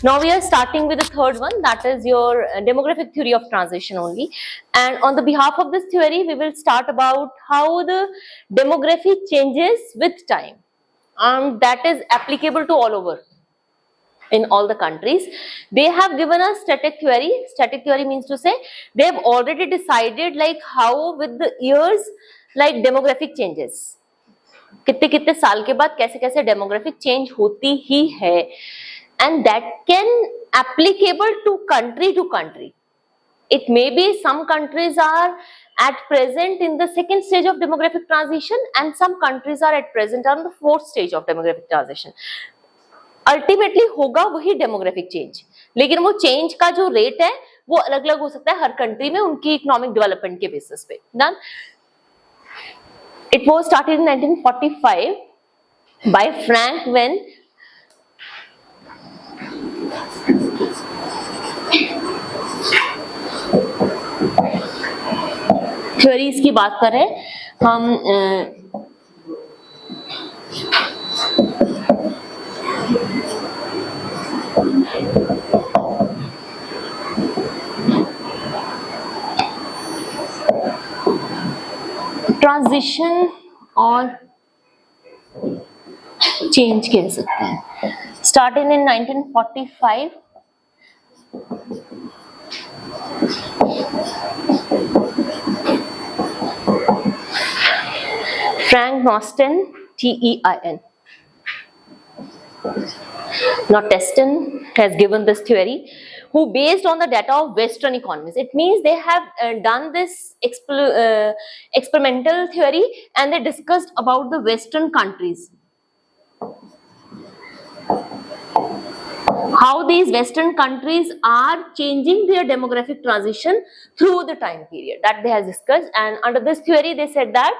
Now we are starting with the third one, that is your demographic theory of transition only. And on the behalf of this theory, we will start about how the demography changes with time. That is applicable to all over in all the countries. They have given us static theory. Static theory means to say they have already decided like how with the years like demographic changes. कितने कितने साल के बाद कैसे कैसे demographic change होती ही है, and that can applicable to country. It may be some countries are at present in the second stage of demographic transition and some countries are at present on the fourth stage of demographic transition. Ultimately होगा वही demographic change, लेकिन वो change का जो rate है वो अलग अलग हो सकता है हर कंट्री में उनकी इकोनॉमिक डेवलपमेंट के बेसिस पे. Done. It was started in 1945 by Frank Venn. Theories की बात करें हम ट्रांजिशन और चेंज कह सकते हैं. Started in 1945. Frank Nosten, T-E-I-N. Nosten has given this theory, who based on the data of Western economies. It means they have done this experimental theory and they discussed about the Western countries. How these Western countries are changing their demographic transition through the time period that they have discussed. And under this theory, they said that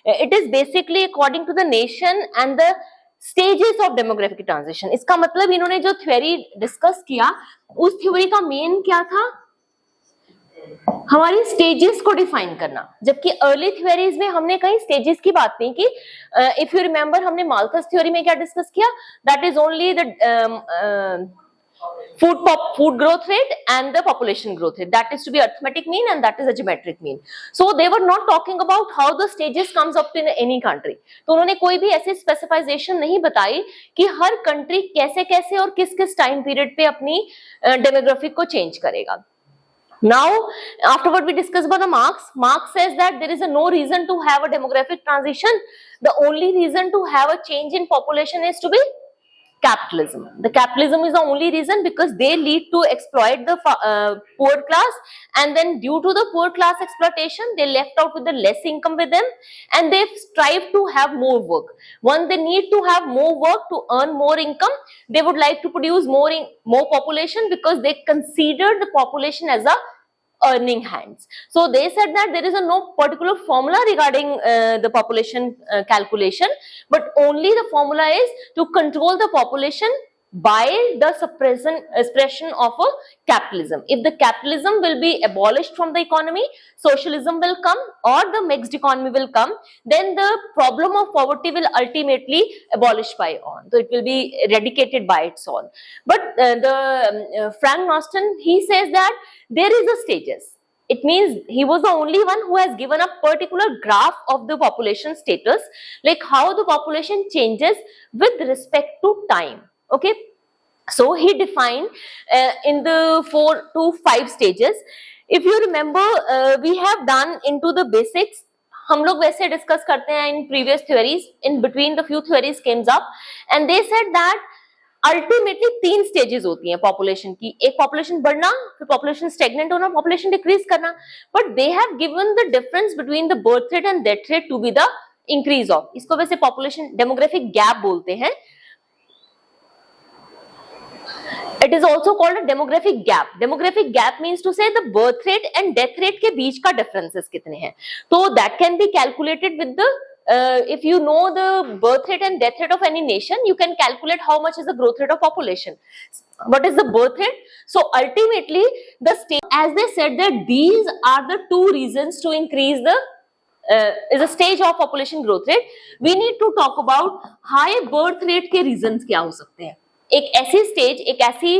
it is basically according to the nation and the stages of demographic transition. इसका मतलब इन्होंने जो theory discuss किया, उस theory का main क्या था? हमारी stages को define करना. जबकि early theories में हमने कहीं stages की बात नहीं की. If you remember, हमने Malthus theory में क्या discuss किया? That is only the food growth rate and the population growth rate. That is to be arithmetic mean and that is a geometric mean. So they were not talking about how the stages comes up in any country. तो उन्होंने कोई भी ऐसे specification नहीं बताई कि हर country कैसे कैसे और किस किस time period पे अपनी demographic को change करेगा. Now, afterward we discuss about the Marx. Marx says that there is no reason to have a demographic transition. The only reason to have a change in population is to be capitalism. The capitalism is the only reason because they lead to exploit the poor class, and then due to the poor class exploitation, they left out with the less income with them, and they strive to have more work. Once they need to have more work to earn more income, they would like to produce more population because they consider the population as a earning hands. So they said that there is no particular formula regarding the population calculation, but only the formula is to control the population by the suppression of a capitalism. If the capitalism will be abolished from the economy, socialism will come or the mixed economy will come, then the problem of poverty will ultimately abolish by on. So it will be eradicated by its own. But Frank Nosten, he says that there is a stages. It means he was the only one who has given a particular graph of the population status, like how the population changes with respect to time. Okay, so he defined in the 4 to 5 stages. If you remember, we have done into the basics. हम लोग वैसे discuss करते हैं in previous theories. In between the few theories came up, and they said that ultimately 3 stages होती हैं population की. एक population बढ़ना, फिर पॉपुलेशन स्टेगनेंट होना, पॉपुलेशन डिक्रीज करना. But they have given the difference between the birth rate and death rate to be the increase of. इसको वैसे पॉपुलेशन डेमोग्राफिक गैप बोलते हैं. It is also called a demographic gap. Demographic gap means to say the birth rate and death rate के बीच का differences कितने हैं. तो that can be calculated with the if you know the birth rate and death rate of any nation, you can calculate how much is the growth rate of population. What is the birth rate? So ultimately, the state, as they said that these are the 2 reasons to increase the is a stage of population growth rate. We need to talk about high birth rate के reasons क्या हो सकते हैं. एक ऐसी stage, एक ऐसी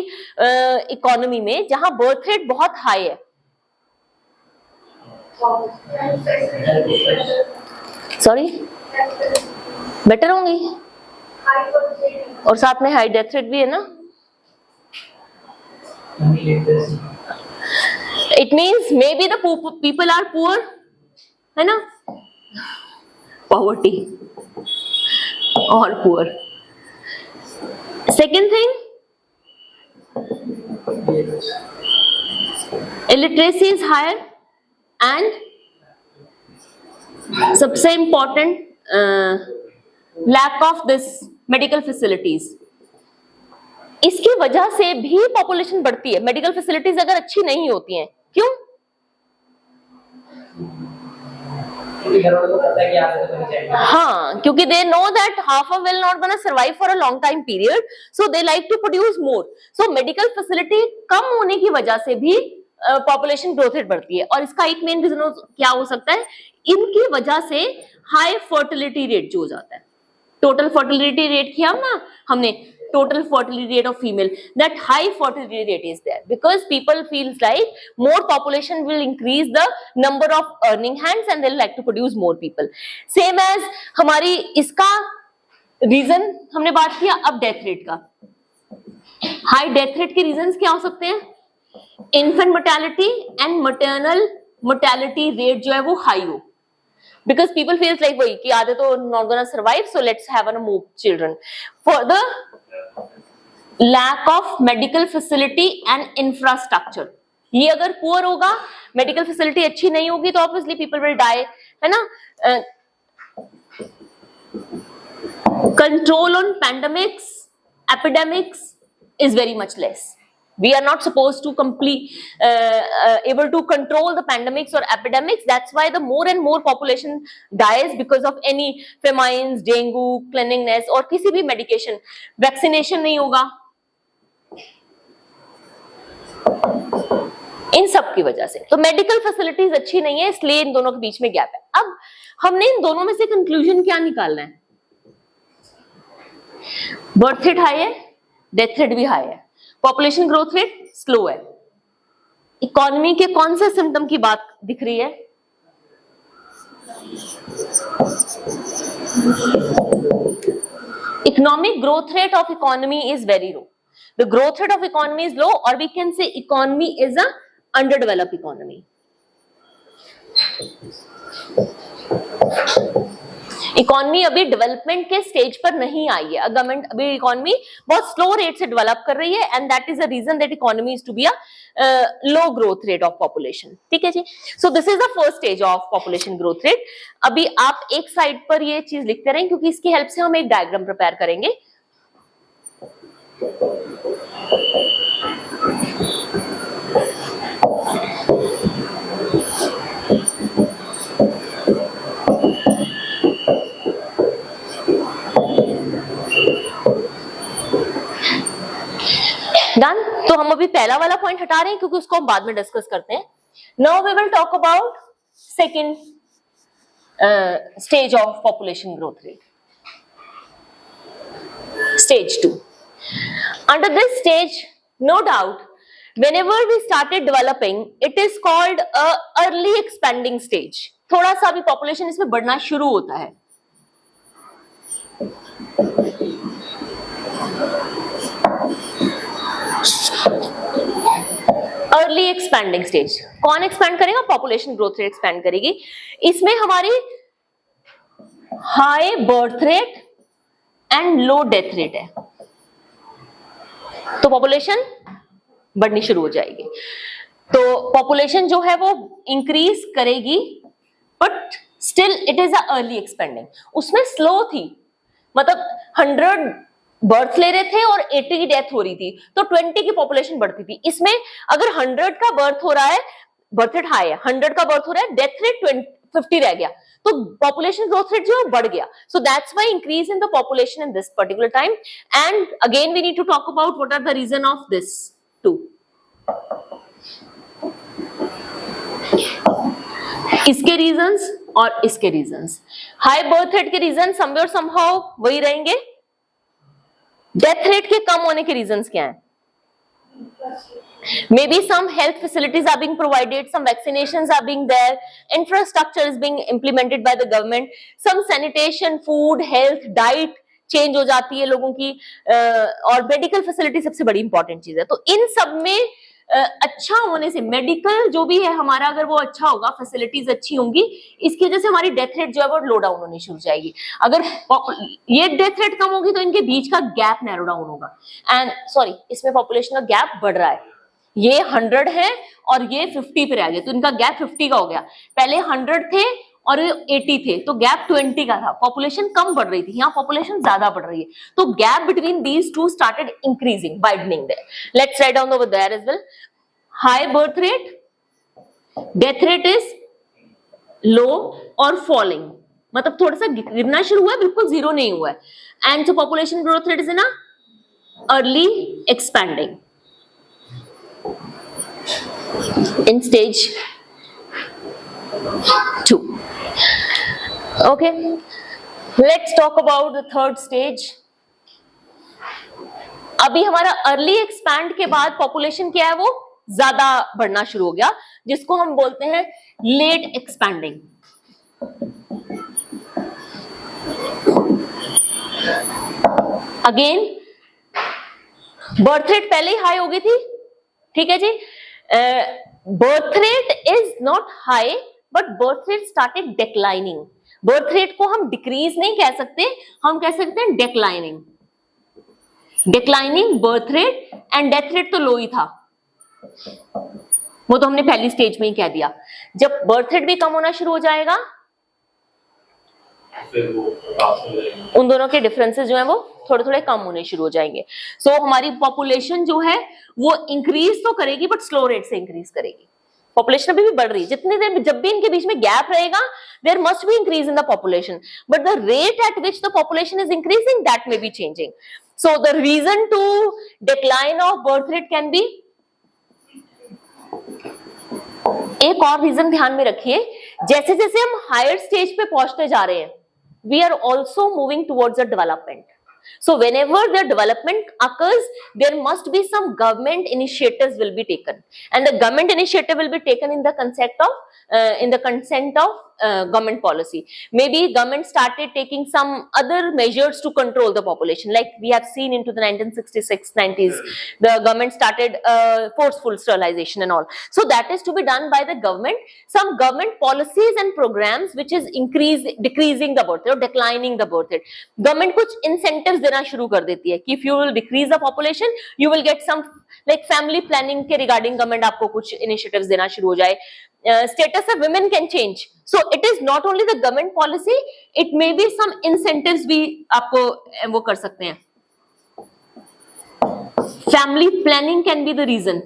economy में जहां बर्थ रेट बहुत हाई है। सॉरी, बेटर होंगी और साथ में हाई डेथ रेट भी है ना। It means may be the people are poor, है ना, पॉवर्टी और poor. Second thing, illiteracy is higher and सबसे important lack of this medical facilities. इसकी वजह से भी पॉपुलेशन बढ़ती है। मेडिकल फैसिलिटीज अगर अच्छी नहीं होती हैं, क्यों? हाँ, क्योंकि they know that half of will not gonna survive for a long time period, so they like to produce more. So medical facility कम होने की वजह से भी पॉपुलेशन ग्रोथ रेट बढ़ती है। और इसका एक मेन रीजन क्या हो सकता है? इनकी वजह से हाई फर्टिलिटी रेट जो हो जाता है। टोटल फर्टिलिटी रेट किया ना हमने, total fertility rate of female, that high fertility rate is there because people feels like more population will increase the number of earning hands and they'll like to produce more people. Same as हमारी इसका reason हमने बात किया। अब death rate का, high death rate के reasons क्या हो सकते हैं? Infant mortality and maternal mortality rate जो है वो हाई हो, because people feels like वही कि आधे तो not gonna survive, so let's have more children. For the lack of medical facility and infrastructure, ये अगर पुअर होगा, मेडिकल फैसिलिटी अच्छी नहीं होगी तो ऑब्वियसली पीपल विल डाई, है ना। Control on pandemics, epidemics is very much less. We are not supposed to able to control the pandemics or epidemics. That's why the more and more population dies because of any famines, dengue, cleanliness और किसी भी medication, vaccination नहीं होगा, इन सब की वजह से। तो मेडिकल फैसिलिटीज अच्छी नहीं है, इसलिए इन दोनों के बीच में गैप है। अब हमने इन दोनों में से कंक्लूजन क्या निकालना है? बर्थ रेट हाई है, डेथ रेट भी हाई है, पॉपुलेशन ग्रोथ रेट स्लो है। इकोनॉमी के कौन से सिम्टम की बात दिख रही है? Economic growth rate of economy is very low. The growth rate of economy is low, or we can say economy is a underdeveloped economy. Economy अभी डेवलपमेंट के स्टेज पर नहीं आई है। गवर्नमेंट अभी इकोनॉमी बहुत स्लो रेट से develop कर रही है, and that is the reason that economy is to be a low growth rate of population. ठीक है जी. So this is the first stage of population growth rate. अभी आप एक साइड पर ये चीज लिखते रहें, क्योंकि इसकी हेल्प से हम एक डायग्राम प्रिपेयर करेंगे. डन. तो हम अभी पहला वाला पॉइंट हटा रहे हैं क्योंकि उसको हम बाद में डिस्कस करते हैं. Now we will talk about second stage of population growth rate, stage 2. Under this stage, no doubt, whenever we started developing, it is called a early expanding stage. थोड़ा सा भी population इसमें बढ़ना शुरू होता है. Early expanding stage. कौन expand करेगा? पॉपुलेशन ग्रोथ रेट एक्सपैंड करेगी. इसमें हमारी high birth rate and low death rate है, तो पॉपुलेशन बढ़नी शुरू हो जाएगी. तो पॉपुलेशन जो है वो इंक्रीज करेगी, but still it is a early expanding. उसमें स्लो थी, मतलब 100 बर्थ ले रहे थे और 80 की डेथ हो रही थी, तो 20 की पॉपुलेशन बढ़ती थी. इसमें अगर 100 का बर्थ हो रहा है, बर्थ रेट हाई है, 100 का बर्थ हो रहा है, डेथ रेट 50 रह गया, तो पॉपुलेशन ग्रोथ रेट जो है बढ़ गया. So that's why increase in the population in this particular time. And again we need to talk about what are the reason of this two. इसके रीजंस और इसके रीजंस. हाई बर्थ रेट के reason somewhere somehow वही रहेंगे, death rate के कम होने के रीजंस क्या हैं? Maybe some health facilities are being provided, some vaccinations are being there, infrastructure is being implemented by the government, some sanitation, food, health, diet change हो जाती है लोगों की, और मेडिकल फैसिलिटी सबसे बड़ी इंपॉर्टेंट चीज है। तो इन सब में अच्छा होने से, मेडिकल जो भी है हमारा, अगर वो अच्छा होगा, फैसिलिटीज अच्छी होंगी, इसकी वजह से हमारी डेथ रेट जो है वो लो डाउन होनी शुरू हो जाएगी। अगर ये डेथ रेट कम होगी तो इनके बीच का गैप नैरो डाउन होगा। एंड सॉरी, इसमें पॉपुलेशन का गैप बढ़ रहा है, ये 100 है और ये 50 पे रह गए, तो इनका गैप 50 का हो गया। पहले 100 थे और 80 थे, तो गैप 20 का था। पॉपुलेशन कम बढ़ रही थी, यहाँ पॉपुलेशन ज्यादा बढ़ रही है, तो gap between these two started increasing, widening there. Let's write down over there as well. High birth rate, death rate is low और फॉलिंग, मतलब थोड़ा सा गिरना शुरू हुआ है, बिल्कुल जीरो नहीं हुआ है। एंड जो पॉपुलेशन ग्रोथ रेट इज ना early expanding in stage 2. Okay, let's talk about the third stage. अभी हमारा अर्ली एक्सपैंड के बाद पॉपुलेशन क्या है, वो ज्यादा बढ़ना शुरू हो गया, जिसको हम बोलते हैं late expanding. Again birth rate पहले ही हाई हो गई थी, ठीक है जी। Birth rate is not high but birth rate started declining. Birth rate को हम डिक्रीज नहीं कह सकते, हम कह सकते हैं declining. Declining birth rate and death rate तो लो ही था, वो तो हमने पहली स्टेज में ही कह दिया। जब बर्थ रेट भी कम होना शुरू हो जाएगा, उन दोनों के डिफरेंसेस जो है वो थोड़े थोड़े कम होने शुरू हो जाएंगे। सो हमारी पॉपुलेशन जो है वो इंक्रीज तो करेगी बट स्लो रेट से इंक्रीज करेगी। पॉपुलेशन अभी भी बढ़ रही है, जितनी देर जब भी इनके बीच में गैप रहेगा, there must be increase in the population, but the rate at which the population is increasing that may be changing. So the reason to decline of birth rate can be, एक और reason ध्यान में रखिए, जैसे जैसे हम higher stage पे पहुंचते जा रहे हैं, we are also moving towards a development. So whenever the development occurs, there must be some government initiatives will be taken, and the government initiative will be taken in the consent of government policy. Maybe government started taking some other measures to control the population, like we have seen into the 1966-90s, the government started forceful sterilization and all. So that is to be done by the government. Some government policies and programs which is decreasing the birth rate or declining the birth rate. Government कुछ incentives देना शुरू कर देती है कि if you will decrease the population, you will get some like family planning के regarding government आपको कुछ initiatives देना शुरू हो जाए। Status of women can change. So it is not only the government policy, it may be some incentives भी आपको वो कर सकते हैं। Family planning can be the reason.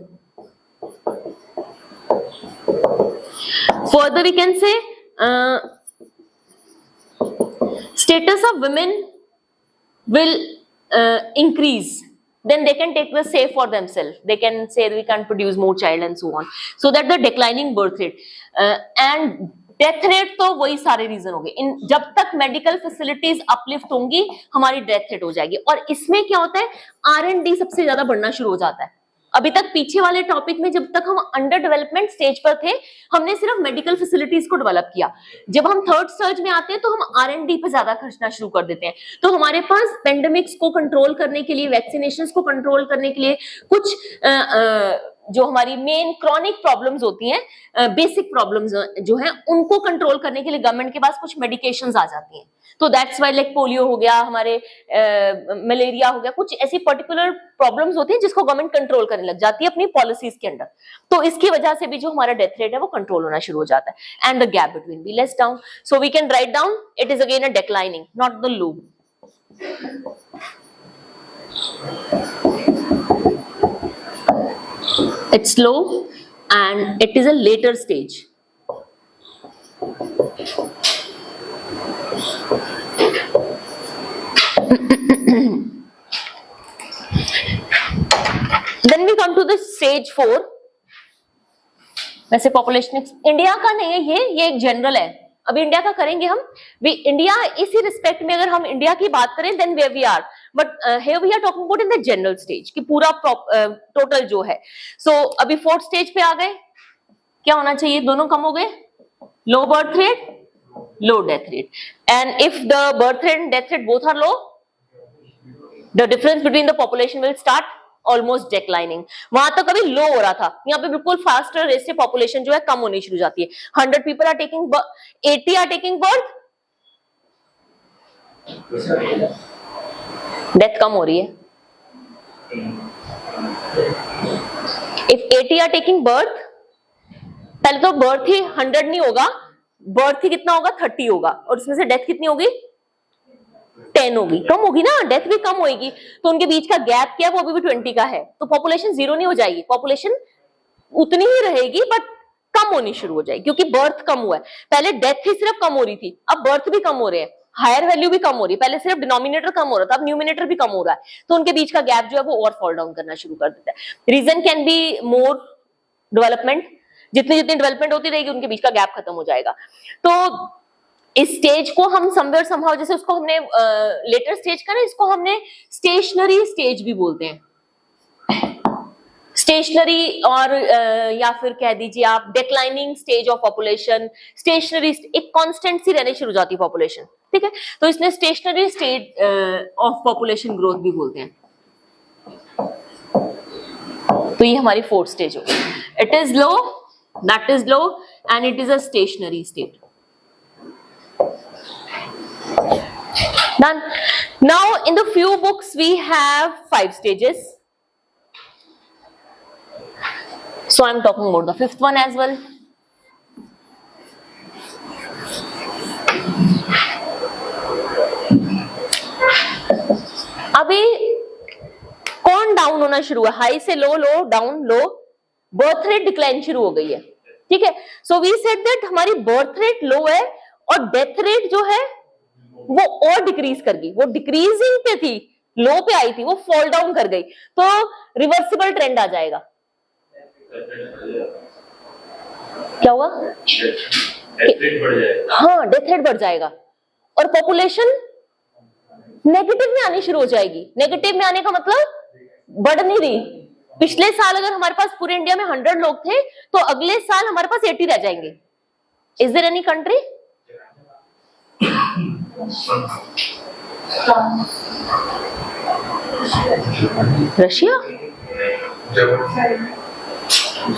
Further we can say status of women will increase, then they can take the say for themselves, they can say we can produce more child and so on, so that the declining birth rate and death rate तो वही सारे reason हो गए। इन जब तक medical facilities uplift होंगी हमारी death rate हो जाएगी। और इसमें क्या होता है, R&D सबसे ज्यादा बढ़ना शुरू हो जाता है। अभी तक पीछे वाले टॉपिक में जब तक हम अंडर डेवलपमेंट स्टेज पर थे, हमने सिर्फ मेडिकल फैसिलिटीज को डेवलप किया। जब हम थर्ड स्टेज में आते हैं तो हम R&D पे ज्यादा खर्चना शुरू कर देते हैं। तो हमारे पास पेंडेमिक्स को कंट्रोल करने के लिए, वैक्सीनेशंस को कंट्रोल करने के लिए, कुछ जो हमारी मेन क्रॉनिक प्रॉब्लम्स होती हैं, बेसिक प्रॉब्लम्स जो हैं, उनको कंट्रोल करने के लिए गवर्नमेंट के पास कुछ मेडिकेशंस आ जाती हैं। तो दैट्स वाई लाइक पोलियो हो गया, हमारे मलेरिया हो गया, कुछ ऐसी पर्टिकुलर प्रॉब्लम्स होती हैं जिसको गवर्नमेंट कंट्रोल करने लग जाती है अपनी पॉलिसीज के अंडर। तो इसकी वजह से भी जो हमारा डेथ रेट है वो कंट्रोल होना शुरू हो जाता है and the gap between be less down. So we can write down it is again a declining, not the low. It's slow and it is a later stage. Then we come to the stage 4. वैसे population India का नहीं है ये एक general है। अभी India का करेंगे हम भी। इंडिया इसी रिस्पेक्ट में अगर हम इंडिया की बात करें then where we are, but here we are talking about in the general stage कि पूरा टोटल जो है. So अभी फोर्थ स्टेज पे आ गए. क्या होना चाहिए? दोनों कम हो गए. Low birth rate, low death rate. And if the birth rate and death rate both are low, the difference between the population will start almost declining. वहां तक अभी लो हो रहा था, यहाँ पे बिल्कुल फास्टर रेट से पॉपुलेशन जो है कम होनी शुरू हो जाती है. 100 people are taking 80 are taking birth, death कम हो रही है. इफ 80 आर टेकिंग बर्थ, पहले तो बर्थ ही 100 नहीं होगा, बर्थ ही कितना होगा? 30 होगा, और उसमें से डेथ कितनी होगी? 10 होगी. कम होगी ना, डेथ भी कम होगी. तो उनके बीच का गैप क्या है? वो अभी भी 20 का है. तो पॉपुलेशन जीरो नहीं हो जाएगी, पॉपुलेशन उतनी ही रहेगी बट कम होनी शुरू हो जाएगी, क्योंकि बर्थ कम हुआ है. पहले डेथ ही सिर्फ कम हो रही थी, अब बर्थ भी कम हो रहे हैं, हायर वैल्यू भी कम हो रही है. पहले सिर्फ डिनोमिनेटर कम हो रहा था, अब न्यूमिनेटर भी कम हो रहा है. तो उनके बीच का गैप जो है वो और फॉल डाउन करना शुरू कर देता है. Reason can be more development. जितनी जितनी डेवलपमेंट होती रहेगी उनके बीच का गैप खत्म हो जाएगा. तो इस स्टेज को हम समवेयर समहाउ, जैसे उसको हमने लेटर स्टेज का ना, इसको हमने स्टेशनरी स्टेज भी बोलते हैं. स्टेशनरी और या फिर कह दीजिए आप declining stage of population. Stationary एक कांस्टेंट सी रहनी शुरू हो जाती है पॉपुलेशन, ठीक है. तो इसने stationary stage of population growth भी बोलते हैं. तो ये हमारी फोर्थ स्टेज होगी. It is low, that is low, and it is a stationary state. Done. Now in the few books we have 5 stages. So I'm talking about the fifth one as well. अभी कौन down होना शुरू है? High से लो, लो down, लो. Birth rate decline शुरू हो गई है, ठीक है. सो वी सेड दैट हमारी बर्थ रेट लो है और डेथ रेट जो है वो और डिक्रीज कर गई. वो डिक्रीजिंग पे थी, लो पे आई थी, वो फॉल डाउन कर गई. तो रिवर्सिबल ट्रेंड आ जाएगा. क्या होगा? हाँ, डेथ रेट बढ़ जाएगा और पॉपुलेशन नेगेटिव में आनी शुरू हो जाएगी. नेगेटिव में आने का मतलब बढ़ नहीं रही. पिछले साल अगर हमारे पास पूरे इंडिया में 100 लोग थे, तो अगले साल हमारे पास 80 रह जाएंगे. Is there any country? Russia?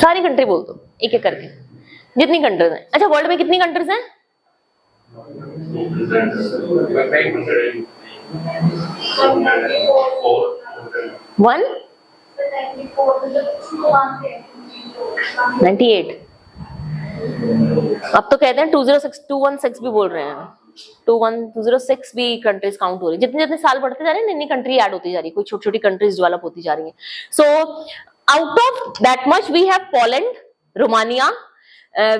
सारी कंट्री बोल दो एक एक करके, जितनी कंट्रीज हैं. अच्छा, वर्ल्ड में कितनी कंट्रीज हैं? 98. अब तो कहते हैं 206, 216 भी बोल रहे हैं. 206 भी कंट्रीज काउंट हो रही है. जितने जितने साल बढ़ते जा रहे हैं नई नई कंट्री ऐड होती जा रही है, कोई छोटी छोटी कंट्रीज डेवलप होती जा रही हैं. So out of that much we have Poland, Romania,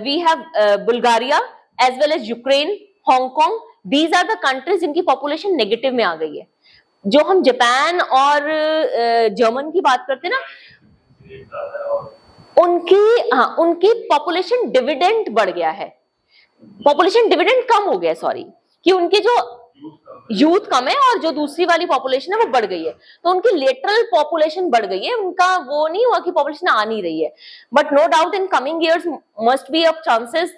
we have Bulgaria as well as Ukraine, Hong Kong. These are the countries जिनकी पॉपुलेशन नेगेटिव में आ गई है. जो हम जापान और जर्मन की बात करते हैं ना, उनकी पॉपुलेशन डिविडेंड बढ़ गया है. पॉपुलेशन डिविडेंड कम हो गया, सॉरी, कि उनकी जो यूथ कम है और जो दूसरी वाली पॉपुलेशन है वो बढ़ गई है. तो उनकी लेटरल पॉपुलेशन बढ़ गई है, उनका वो नहीं हुआ कि पॉपुलेशन आ नहीं रही है. But no doubt in coming years must be of chances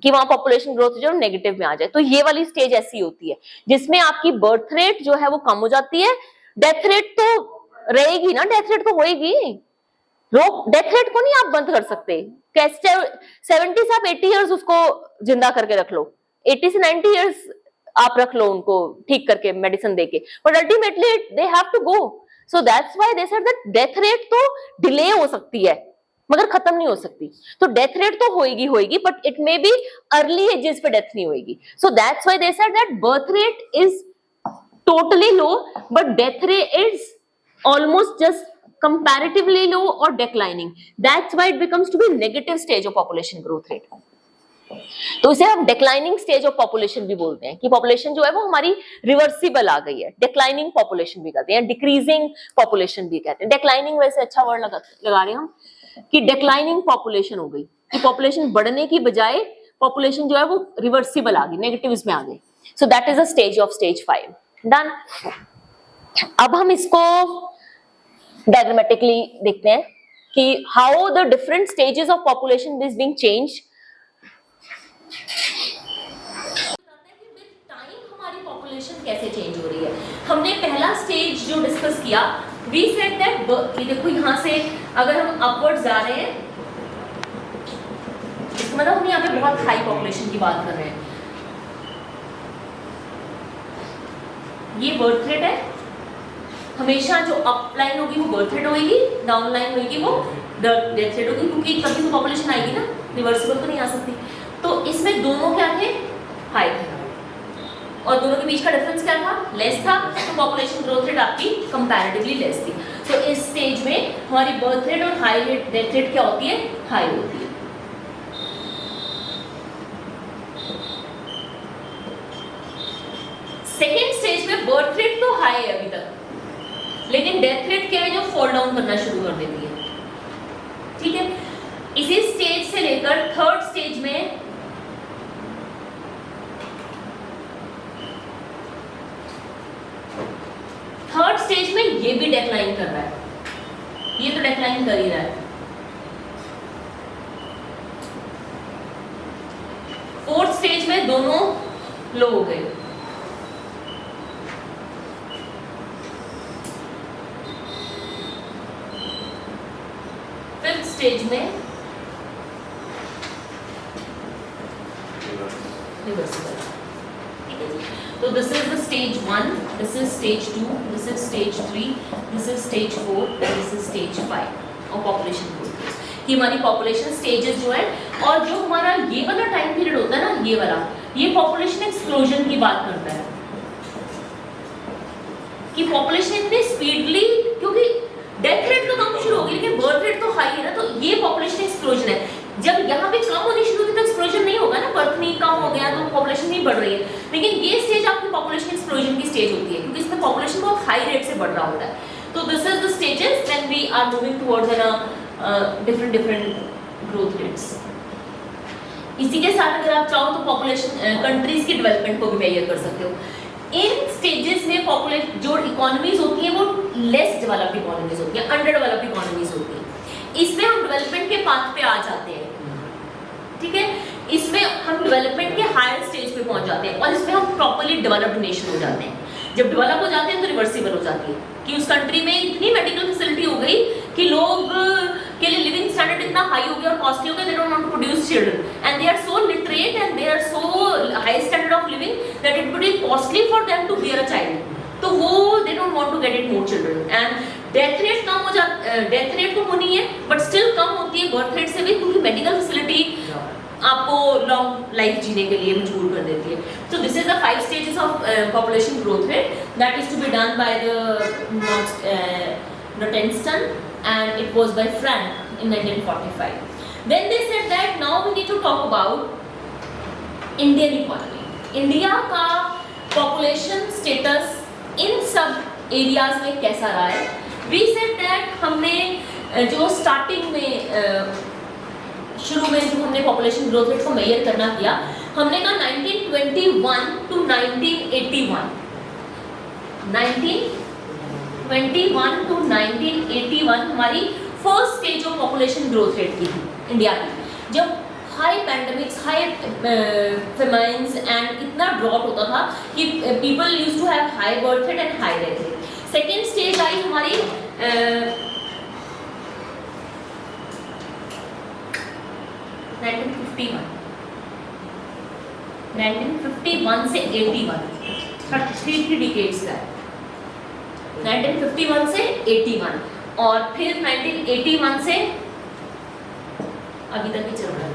कि वहां पॉपुलेशन ग्रोथ जो नेगेटिव में आ जाए. तो ये वाली स्टेज ऐसी होती है जिसमें आपकी बर्थ रेट जो है वो कम हो जाती है. डेथ रेट तो रहेगी ना, डेथ रेट तो होएगी. डेथ रेट को नहीं आप बंद कर सकते. कैसे 70 से आप 80 इयर्स उसको जिंदा करके रख लो, 80 से 90 इयर्स आप रख लो उनको ठीक करके मेडिसिन देके, but ultimately they have to go. So that's why they said that death rate तो डिले हो सकती है मगर खत्म नहीं हो सकती. तो डेथ रेट तो होएगी, but it may be early ages पे डेथ नहीं होएगी. सो that's why they said that birth rate is totally low but death rate is almost just comparatively low or declining. That's why it becomes to be negative stage of population growth rate. तो इसे हम declining stage of population भी बोलते हैं कि population जो है वो हमारी रिवर्सिबल आ गई है. डिक्लाइनिंग पॉपुलेशन भी कहते हैं, डिक्रीजिंग पॉपुलेशन भी कहते हैं. डिक्लाइनिंग वैसे अच्छा वर्ड लगा रहे हैं हम कि डिक्लाइनिंग पॉपुलेशन हो गई, कि पॉपुलेशन बढ़ने की बजाय पॉपुलेशन जो है वो रिवर्सिबल आ गई, नेगेटिव में आ गई. सो that is a stage of stage 5. Done. अब हम इसको डायग्रामेटिकली देखते हैं कि how the different stages of population is being change. हमारी पॉपुलेशन कैसे चेंज हो रही है। हमने पहला स्टेज जो डिस्कस किया, वी सेड दैट, ये देखो यहां से अगर हम अपवर्ड जा रहे हैं, मतलब हम यहाँ पे बहुत हाई पॉपुलेशन की बात कर रहे हैं। ये बर्थ रेट है, हमेशा जो अप लाइन होगी वो बर्थ रेट होगी, डाउन लाइन होगी वो डेथ रेट होगी, क्योंकि कभी तो पॉपुलेशन आएगी ना, रिवर्सिबल तो नहीं आ सकती। तो इसमें दोनों क्या थे, हाई थे, और दोनों के बीच का डिफरेंस क्या था, लेस था, तो पॉपुलेशन ग्रोथ रेट आपकी कंपैरेटिवली लेस थी। तो इस स्टेज में हमारी बर्थ रेट और हाई रेट डेथ रेट क्या होती है, हाई होती है। सेकेंड स्टेज में बर्थ रेट तो हाई है अभी तक, लेकिन डेथ रेट क्या है, जो फॉल डाउन करना शुरू कर देती है। ठीक है, इसी स्टेज से लेकर थर्ड स्टेज में ये भी डेक्लाइन कर रहा है, ये तो डेक्लाइन कर ही रहा है। फोर्थ स्टेज में दोनों लो हो गए। फिफ्थ स्टेज में रिवर्सिबल। ठीक है जी, तो this is the stage 1, this is stage 2, this is stage 3, this is stage 4, this is stage 5 और पॉपुलेशन ग्रोथ कि हमारी पॉपुलेशन स्टेजेस जो है। और जो हमारा ये वाला टाइम पीरियड होता है ना, ये वाला, ये पॉपुलेशन एक्सप्लोजन की बात करता है कि पॉपुलेशन इतनी स्पीडली, क्योंकि डेथ रेट तो कम शुरू होगी लेकिन बर्थ रेट तो हाई है ना, तो ये पॉपुलेशन एक्सप्लोजन है। जब यहाँ पे कम होनी शुरू होगी तो एक्सप्लोजन नहीं होगा ना, बर्थ नहीं कम हो गया तो पॉपुलेशन नहीं बढ़ रही है, लेकिन ये स्टेज आपकी पॉपुलेशन एक्सप्लोजन की स्टेज होती है क्योंकि इसमें पॉपुलेशन बहुत हाई रेट से बढ़ रहा होता है। तो this is the stages when we are moving towards an different growth rates. इसी के साथ अगर आप चाहो तो पॉपुलेशन कंट्रीज की डेवलपमेंट को भी मेजर कर सकते हो। इन स्टेजेस में पॉपुलेशन जो इकोनॉमीज होती है वो लेस डेवलप्ड इकोनॉमीज होती है, अंडर डेवलप्ड इकोनॉमीज होती है। इसमें हम डेवलपमेंट के पाथ पे आ जाते हैं। ठीक है, इसमें हम डेवलपमेंट के हायर स्टेज पे पहुंच जाते हैं और इसमें हम प्रॉपर्ली डेवलप्ड नेशन हो जाते हैं। जब डेवलप हो जाते हैं तो रिवर्सिबल हो जाती है कि उस कंट्री में इतनी मेडिकल फैसिलिटी हो गई कि लोग के लिए लिविंग स्टैंडर्ड इतना हाई हो गया और कॉस्टली हो गया, they don't want to produce children and they are so literate and they are so high standard of living that it would be costly for them to bear a child. तो वो they don't want to get it more children and death rate कम हो जाती, death rate तो होनी है but still come होती है बर्थ रेट से भी, क्योंकि मेडिकल फैसिलिटी आपको लॉन्ग लाइफ जीने के लिए मजबूर कर देती है। तो this is the 5 stages of population growth rate that is to be done by the टेंस्टन and it was by Frank in 1945. Then they said that now we need to talk about Indian economy. India का population status इन सब areas में कैसा रहा है? We said that हमने जो starting में शुरू में जो हमने population growth rate को measure करना किया, हमने कहा 1921 to 1981, 1921 to 1981 हमारी first stage of population growth rate की थी इंडिया की, जब high pandemics, high famines and इतना ड्रॉप होता था कि people used to have high birth rate and high death rate. Second stage आई हमारी 1951 से 81, 33 डिकेड्स का है, 1951 से 81 और फिर 1981 से अभी तक ही चल रहा है।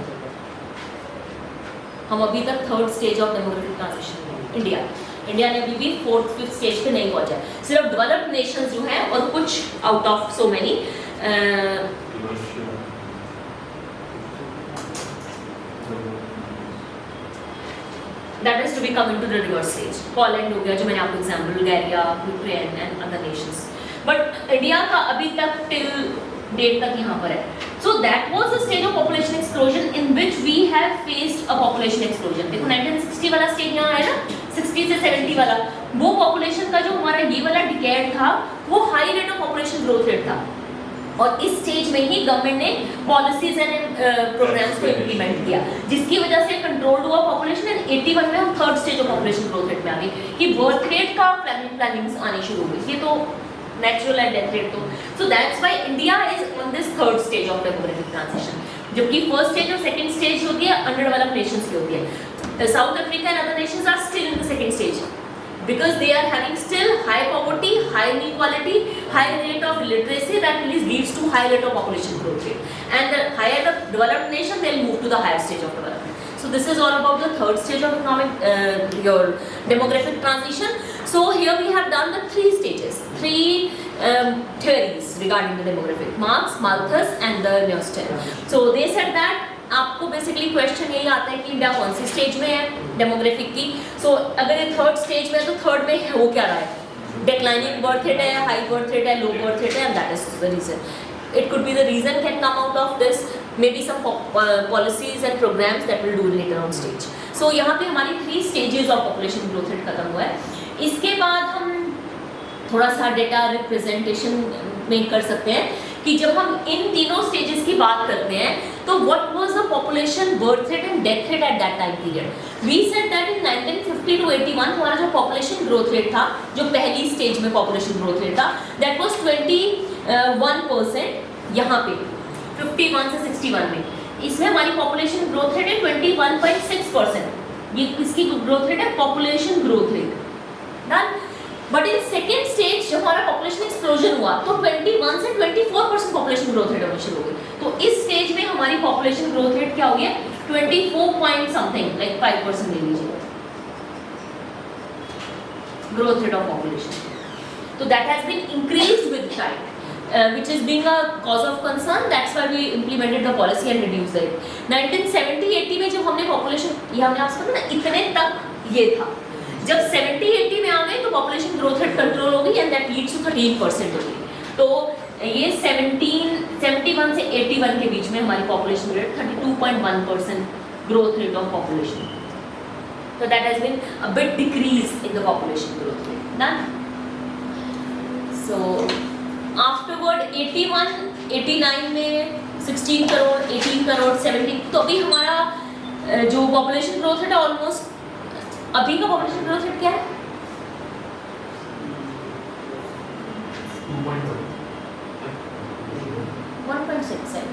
हम अभी तक third stage of demographic transition में इंडिया ने अभी भी फोर्थ फिफ्थ स्टेज पे नहीं पहुंचा है। सिर्फ डेवलप्ड नेशंस जो हैं और कुछ out of so many that is to be come into the reverse stage. Poland हो गया जो मैंने आपको example, Bulgaria, Ukraine and other Nations, but India का अभी तक टिल डेट तक यहाँ पर है। So that was the stage of population explosion in which we have faced a population explosion. देखो 1960 वाला स्टेज यहाँ है ना, 60 से 70 वाला, वो पॉपुलेशन का जो हमारा ये वाला डिकेड था वो high rate of population growth rate था, और इस स्टेज में ही गवर्नमेंट ने पॉलिसीज एंड प्रोग्राम्स को इम्प्लीमेंट किया, जिसकी वजह से कंट्रोल हुआ पॉपुलेशन। एंड 81 में हम third stage of population growth rate में आ गए कि बर्थ रेट का प्लानिंग्स आनी शुरू हो गई। ये तो नेचुरल है डेथ रेट तो, so that's why India is on this third stage of demographic transition, जबकि फर्स्ट स्टेज और सेकंड स्टेज होती है अंडरडेवलप्ड नेशंस की होती है। South Africa and other nations are still in the second stage because they are having still high poverty, high inequality, high rate of illiteracy that leads to high rate of population growth rate. And the higher the developed nation, they'll move to the higher stage of development. So this is all about the third stage of economic your demographic transition. So here we have done the three stages, theories regarding the demographic: Marx, Malthus, and the Neustad. So they said that आपको basically question यही आता है कि India कौन सी stage में है demographic की। सो अगर ये थर्ड स्टेज में है तो थर्ड में हो क्या रहा है, डिक्लाइनिंग बर्थ रेट है, हाई बर्थ रेट है, लो बर्थ रेट है, and that is the reason. It could be the reason can come out of this, may be some policies and programs that will do later on stage. So यहाँ पे हमारी 3 stages of population growth rate खत्म हुआ है। इसके बाद हम थोड़ा सा डेटा रिप्रेजेंटेशन में कर सकते हैं कि जब हम इन तीनों स्टेजेस की बात करते हैं तो what was the population birth rate and death rate at that time period. We said that in 1950 to 81 हमारा जो पॉपुलेशन ग्रोथ रेट था, जो पहली स्टेज में पॉपुलेशन ग्रोथ रेट था, दैट वाज 21% यहाँ पे 51 से 61 में। इसमें हमारी पॉपुलेशन ग्रोथ रेट है 21.6%। ये इसकी ग्रोथ रेट है population growth rate, done. But in second stage जब हमारा पॉपुलेशन एक्सप्लोजन हुआ तो 21 से 24% पॉपुलेशन ग्रोथ रेट होना शुरू हो गई। तो इस स्टेज में हमारी पॉपुलेशन ग्रोथ रेट क्या हो गया, 24 पॉइंट समथिंग, लाइक 5% ले लीजिए ग्रोथ रेट ऑफ पॉपुलेशन। तो that has been increased with time, which is being a cause of concern. That's why we implemented the policy and reduced it. 1970-80 में जब हमने population, ये हमने आपसे पता ना इतने तक ये था, जब 70-80 में आ गए तो पॉपुलेशन ग्रोथ रेट कंट्रोल हो गई एंड दैट लीड्स टू 13% हो गई। तो ये 71 से 81 के बीच में हमारी population rate 32.1% growth rate of population. तो that has been a bit decrease in the population growth rate, done. So afterward 81, 89 में 16 करोड़, 18 करोड़, 17, तो अभी हमारा जो पॉपुलेशन ग्रोथ रेट है ऑलमोस्ट, अभी का पॉपुलेशन ग्रोथ रेट क्या है, 1.67।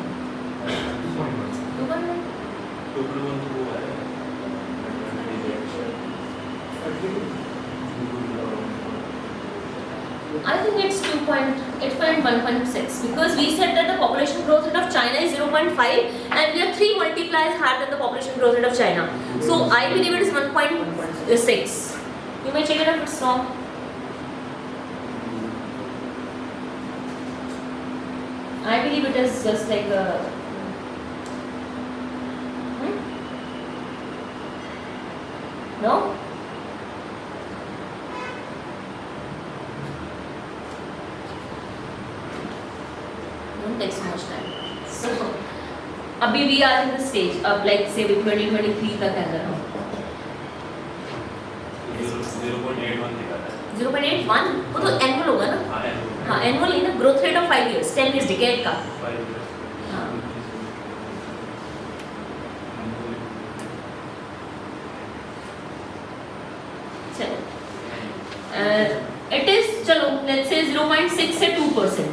I think it's 1.6 because we said that the population growth rate of China is 0.5 and we are 3 multiplies higher than the population growth rate of China. So I believe it is 1.6. You may check it if it's wrong. I believe it is just like a no? Don't take so much time. So अभी we are in the stage अब like say 2023 तक है अगर हम 0.81 वो तो annual होगा ना, हाँ एनुअल ही ना, growth rate of 5 years 10 years decade का, हाँ चलो इट इज, चलो लेट्स से 0.6 से 2%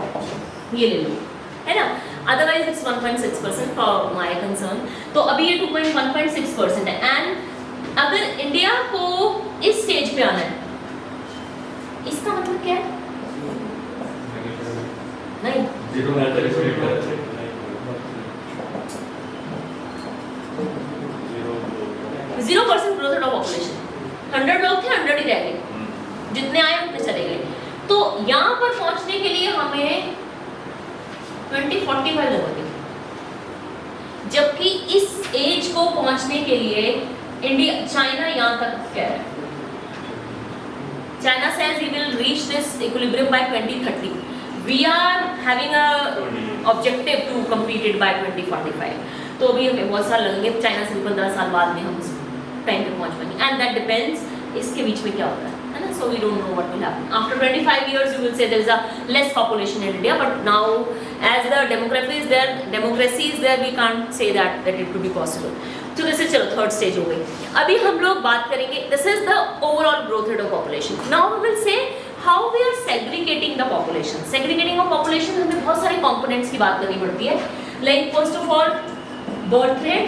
ये ले लो, है ना, otherwise it's 1.6% for my concern. तो अभी ये 1.6% है एंड अगर इंडिया को इस स्टेज पे आना है, इसका मतलब क्या है, नहीं 0% ग्रोथ रेट ऑफ पॉपुलेशन, 100 लोग थे 100 ही रह गए, जितने आए उतने चले गए। तो यहाँ पर पहुंचने के लिए हमें 2045 लगेगी, जबकि इस एज को पहुंचने के लिए इंडिया, चाइना यहाँ तक कह रहा है, China says we will reach this equilibrium by 2030. We are having a objective to complete it by 2045. तो अभी हमें बहुत साल लगेंगे, चाइना से 15 साल बाद में हम उस टाइम पे पहुंच पाएंगे एंड दैट डिपेंड्स इसके बीच में क्या होता है ना। so we don't know what will happen. After 25 years, you will say there is a less population in India, but now as the demography is there, we can't say that it could be possible. तो जैसे चलो third stage हो गई. अभी हम लोग बात करेंगे, this is the overall growth rate of population. Now we will say how we are segregating the population. Segregating of population हमें बहुत सारे कंपोनेंट्स की बात करनी पड़ती है. Like first of all birth rate,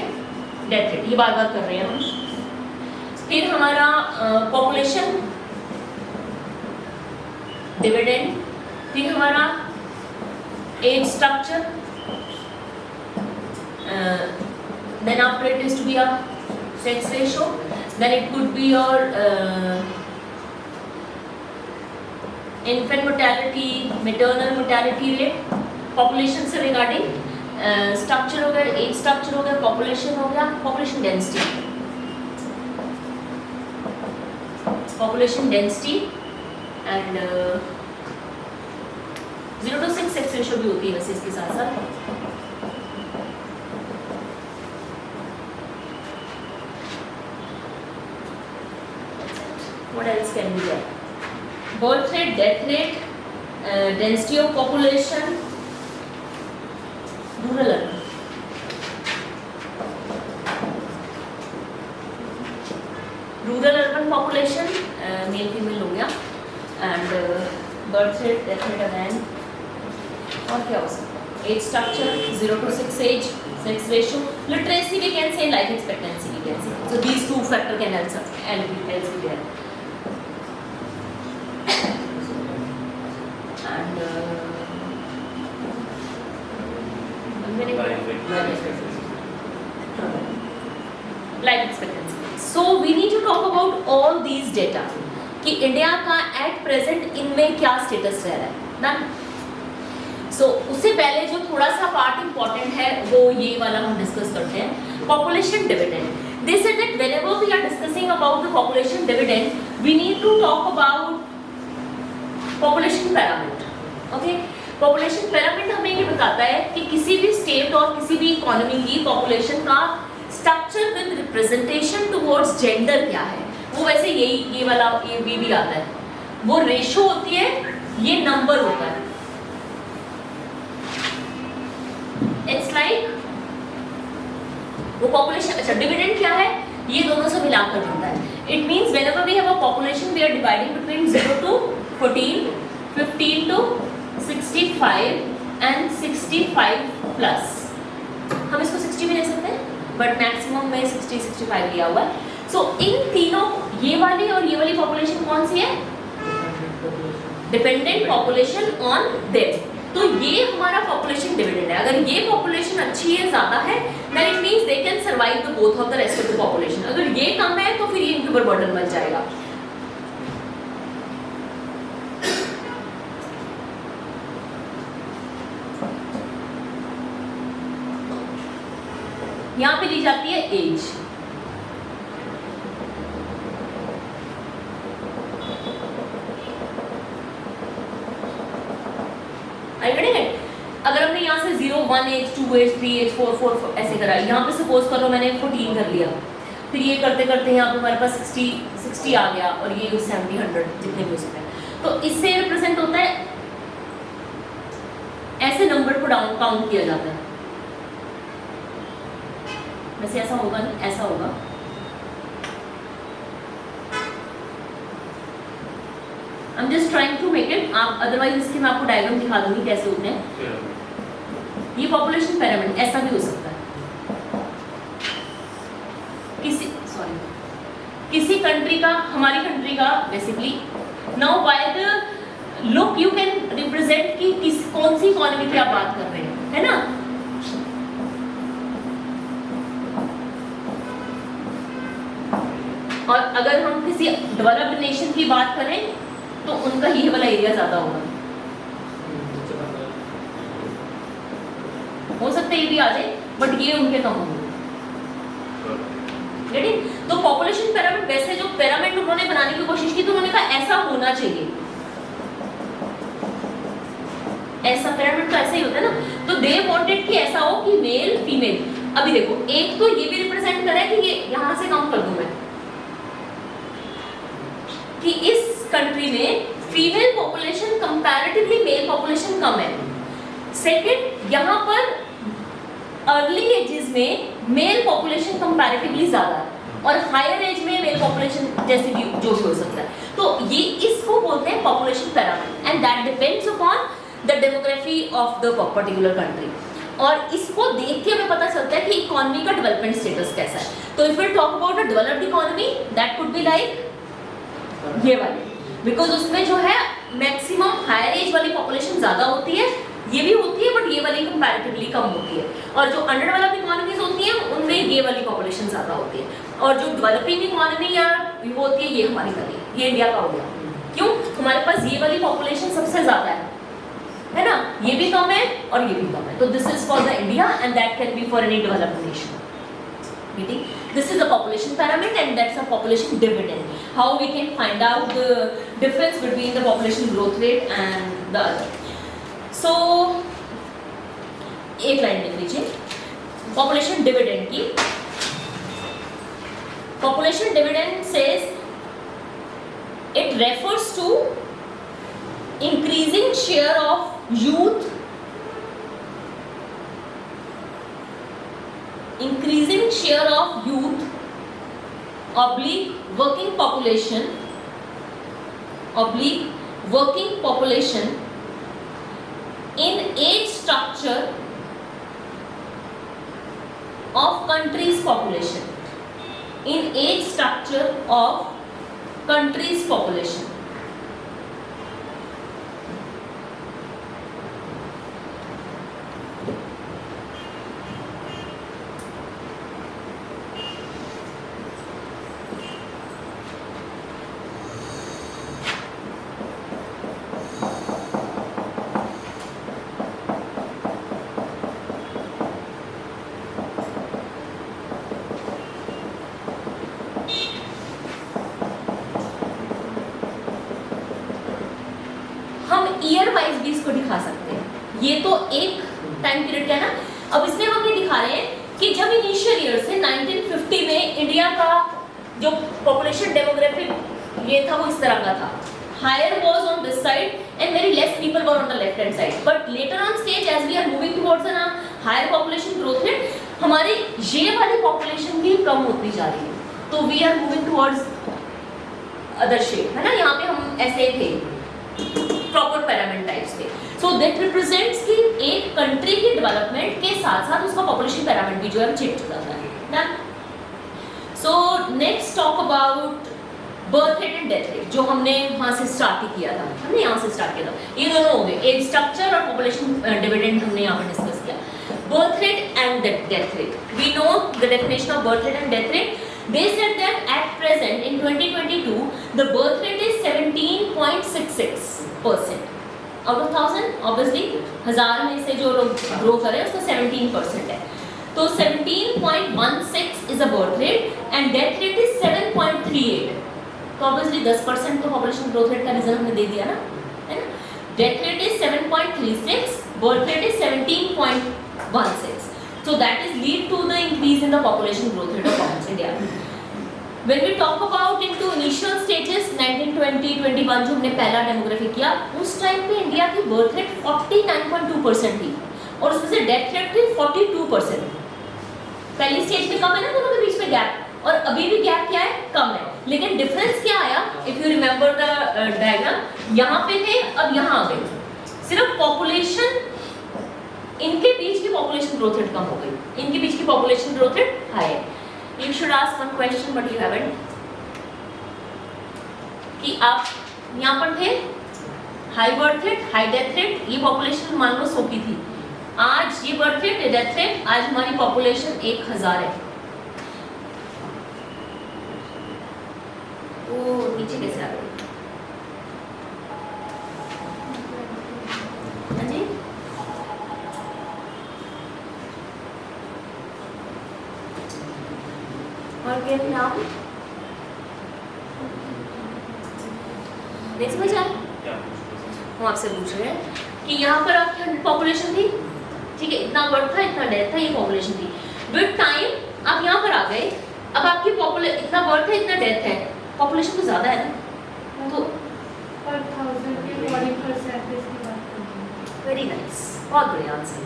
death rate, ये बार बार कर रहे हैं हम. फिर हमारा पॉपुलेशन डिविडेंड, फिर हमारा age structure, then after it is to be a sex ratio, then it could be your infant mortality, maternal mortality rate, population से regarding structure हो गया, age structure हो गया, population हो गया, population density and 0 to 6 sex ratio भी होती है वैसे इसके साथ साथ. What else can be there? Birth rate, death rate, density of population, rural urban. Rural urban population, male female हो गया, and birth rate, death rate again. और क्या हो सकता है? Age structure, 0 to 6 age, sex ratio, literacy we can say, life expectancy we can say. So these two factors can also help there. And life expectancy. So we need to talk about all these data कि India का at present इनमें क्या status रह रहा है ना. So उससे पहले जो थोड़ा सा पार्ट इम्पोर्टेंट है वो ये वाला हम डिस्कस करते हैं, population dividend. They said that whenever we are discussing about the population dividend, we need to talk about population pyramid. Okay? Population pyramid हमें ये बताता है कि किसी भी स्टेट और किसी भी इकोनॉमी की पॉपुलेशन का structure with representation towards gender क्या है. वो वैसे ये वाला ये भी आता है, वो रेशो होती है, ये नंबर होता है. इट्स लाइक वो पॉपुलेशन. अच्छा, डिविडेंड क्या है? ये दोनों से मिलाकर बनता है. It means whenever we have a population we are dividing between 0 to 14, 15 to 65 and 65 plus. हम इसको 60 भी ले सकते हैं, बट मैक्सिमम में 60-65 लिया हुआ है. सो इन तीनों, ये वाली और ये वाली पॉपुलेशन कौन सी है? Dependent population on them. तो ये हमारा पॉपुलेशन डिविडेंड है. अगर ये पॉपुलेशन अच्छी है, ज्यादा है, then it means they can survive the both of the rest of the population. अगर ये कम है तो फिर ये इनके ऊपर बर्डन बन जाएगा. यहां पे ली जाती है एज. अगर हमने यहाँ से 0, 1 एज, 2 एज, 3 एज, 4 ऐसे करा, यहाँ पे सपोज करो मैंने 14 कर लिया, फिर ये करते करते यहाँ पे हमारे पास 60 आ गया, और ये 70, 100 जितने भी हो सकते हैं. तो इससे रिप्रेजेंट होता है, ऐसे नंबर को डाउन काउंट किया जाता है. वैसे ऐसा होगा नहीं, ऐसा होगा. I'm just trying to make it. आप अदरवाइज इसके मैं आपको डायग्राम दिखा दूंगी कैसे होते हैं. ये पॉपुलेशन पिरामिड ऐसा भी हो सकता है. किसी कंट्री का, हमारी कंट्री का basically, now by the look you can represent कि कौन सी इकोनॉमी की आप बात कर रहे हैं, है ना. और अगर हम किसी डेवलप्ड नेशन की बात करें तो उनका ये वाला एरिया ज्यादा होगा. हो सकता है ये भी आ जाए, बट ये उनके कम होंगे. तो पॉपुलेशन पिरामिड, वैसे जो पिरामिड उन्होंने बनाने की कोशिश की तो उन्होंने कहा ऐसा होना चाहिए. ऐसा पिरामिड तो ऐसा ही होता है ना. तो दे वांटेड कि ऐसा हो कि मेल फीमेल. अभी देखो, एक तो ये भी रिप्रेजेंट कर रहा है कि ये यहां से काउंट कर दूं मैं कि इस कंट्री में female population comparatively male population कम है। सेकंड, यहाँ पर अर्ली एजेस में मेल पॉपुलेशन कंपैरेटिवली ज्यादा है और हायर एज में मेल पॉपुलेशन जैसे भी जो भी हो सकता है। तो ये इसको बोलते हैं population parameter and that depends upon the demography of the particular country. और इसको देख के हमें पता चलता है कि इकोनॉमी का डेवलपमेंट स्टेटस कैसा है। तो if we talk about a developed economy that could be like ये वाली, बिकॉज उसमें जो है मैक्सिमम हायर एज वाली पॉपुलेशन ज्यादा होती है, ये भी होती है बट ये वाली कंपैरेटिवली कम होती है। और जो अंडर डेवलप्ड इकोनॉमीज होती हैं उनमें ये वाली पॉपुलेशन ज्यादा होती है। और जो डेवलपिंग इकोनॉमी या वो होती है ये हमारी वाली, ये इंडिया का हो गया। क्यों? हमारे पास ये वाली पॉपुलेशन सबसे ज्यादा है ना, ये भी कम है और ये भी कम है। तो this is for the India and that can be for any developed nation. This is a population parameter and that's a population dividend. How we can find out the difference between the population growth rate and the other. So एक line लिख लीजिए population dividend की। Population dividend says it refers to increasing share of youth, increasing share of youth oblique working population in age structure of country's population, in age structure of country's population. Year wise भी इसको दिखा सकते हैं। ये तो एक time period का है ना। अब इसमें हम ये दिखा रहे हैं कि जब इनिशियल ईयर से 1950 में इंडिया का जो पॉपुलेशन डेमोग्राफिक ये था वो इस तरह का था। Higher was on this side and very less people were on the left hand side, but later on stage as we are moving towards an higher population growth rate, हमारी ये वाली पॉपुलेशन भी कम होती जा रही है। तो we are moving towards other shape, है ना। यहाँ पे हम ऐसे थे प्रॉपर पैरामीटर टाइप्स के। सो दैट रिप्रेजेंट्स कि एक कंट्री की डेवलपमेंट के साथ साथ उसका पॉपुलेशन पैरामीटर भी जो है चेंज हो जाता है। So next talk about birth rate and death rate, जो हमने वहां से स्टार्ट किया था। हमने यहाँ से स्टार्ट किया था। ये दोनों हो गए, एज स्ट्रक्चर और पॉपुलेशन डिविडेंड हमने यहाँ पर डिस्कस किया। Birth rate and death rate, we know the definition of birth rate and death rate. They said that at present in 2022 the birth rate is 17.66% out of 1000. Obviously 1000 में से जो लोग grow कर रहे हैं उसका 17% है। तो 17.16 is a birth rate and death rate is 7.38. तो obviously 10% तो population growth rate का रीजन हमने दे दिया ना, है ना। Death rate is 7.36, birth rate is 17.16. So that is lead to the increase in the population growth rate of India. When we talk about into initial stages 1920-21 जो हमने पहला demography किया, उस टाइम पे इंडिया की बर्थ रेट 49.2% थी और उसमें से डेथ रेट थी 42%। पहली स्टेज में कम है ना, दोनों के बीच में गैप, और अभी भी गैप क्या है, कम है। लेकिन डिफरेंस क्या आया, if you remember the diagram, यहाँ पे थे अब यहाँ आ गए। सिर्फ पॉपुलेशन, इनके बीच की पॉपुलेशन ग्रोथ रेट कम हो गई, इनके बीच की पॉपुलेशन ग्रोथ रेट हाई है। You should ask one question but you haven't, कि आप यहाँ पर थे high birth rate high death rate, ये पॉपुलेशन मान लो 100 की थी, आज ये बर्थ रेट डेथ रेट, आज हमारी पॉपुलेशन 1000 है। तो नीचे कैसे आ गई? हाँ जी, और क्या नाम नहीं समझ आया? हम आपसे पूछ रहे हैं कि यहाँ पर आपकी पॉपुलेशन थी, ठीक है, इतना बर्थ था इतना डेथ था, ये पॉपुलेशन थी। विद टाइम आप यहाँ पर आ गए, अब आपकी पॉपुलेशन इतना बर्थ है इतना डेथ है, पॉपुलेशन तो ज़्यादा है ना, तो पर 1000 के बॉडी परसेंटेज की बात कर रही हूँ। वेरी नाइस, बहुत बढ़िया आंसर।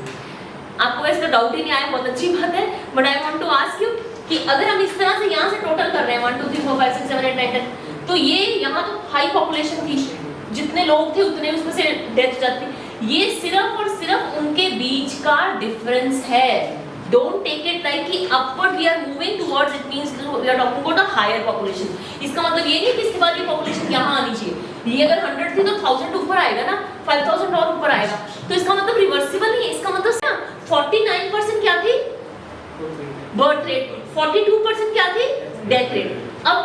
आपको वैसे तो डाउट ही नहीं आया, बहुत अच्छी बात है, but I want to ask you कि अगर हम इस तरह से यहाँ से टोटल कर रहे हैं 1 2 3 4 5 6 7 8 9 10, तो ये यहाँ तो हाई पॉपुलेशन थी, जितने लोग थे उतने उसमें से डेथ जाती, ये सिर्फ और सिर्फ उनके बीच का डिफरेंस है। डोंट टेक इट लाइक कि upward we are moving towards, it means we are talking about a higher population. इसका मतलब ये नहीं कि इसके बाद ये पॉपुलेशन यहाँ आनी चाहिए, ये अगर 100 थी तो 1000 ऊपर आएगा ना, 5000 और ऊपर आएगा, तो इसका मतलब रिवर्सिबल नहीं है। इसका मतलब 49% क्या थी बर्थ रेट, 42% क्या थी डेथ रेट, अब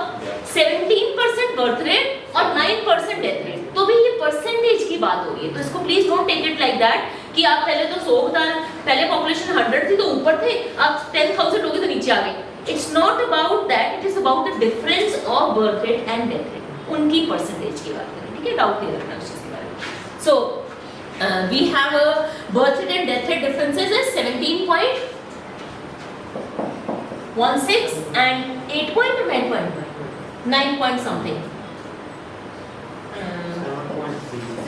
17% बर्थ रेट और 9% डेथ रेट, तो भी ये परसेंटेज की बात हो रही है। तो इसको please don't take it like that कि आप पहले तो 100 बता रहे, पहले पॉपुलेशन 100 थी तो ऊपर थे, आप 10,000 लोगे तो नीचे आ गए। It's not about that, it is about the difference of birth rate and death rate, उनकी परसेंटेज की बात करें, ठीक है? डाउट क्लियर रखना उस चीज के बारे में। सो we have a birth rate and death rate differences is 17.16 and 8 point or 9 point, 9 point something.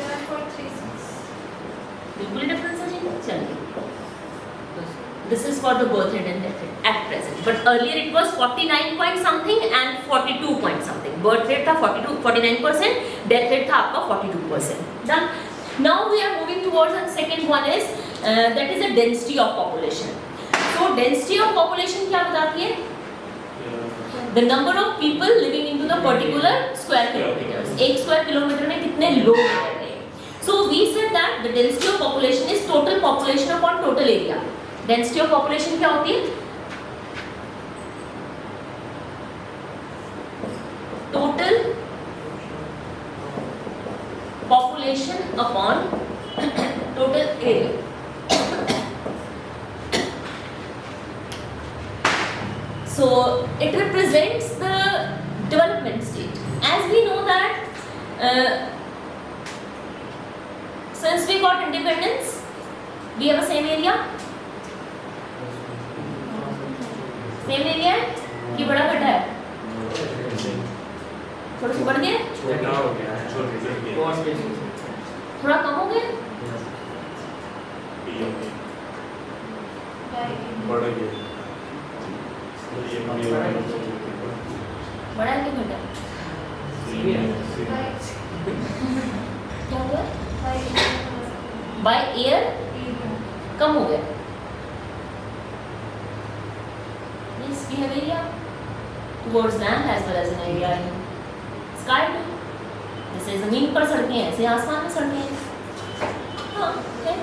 7.36 बिल्कुल डिफरेंस है जी। चलिए, this is for the birth rate and death rate at present, but earlier it was 49 point something and 42 point something. birth rate था 49%, death rate था आपका 42%. Done. Now we are moving towards the second one is that is the density of population. So density of population क्या बताती है? The number of people living into the particular square kilometers. एक square kilometer में कितने लोग रह रहे हैं? So we said that the density of population is total population upon total area. Density of population क्या होती है? Total population upon total area. So it represents the development stage. As we know that since we got independence, we have a same area. Same area है कि बड़ा घटा है? थोड़ा सा बढ़ गया? थोड़ा कम हो गया? बड़ा है कि घटा? क्या हुआ? बाय एयर कम हो गया। Yes, we have area towards land as well as an area in sky. जैसे जमीन पर सड़कें हैं, ऐसे आसमान में सड़कें हैं। हाँ, है।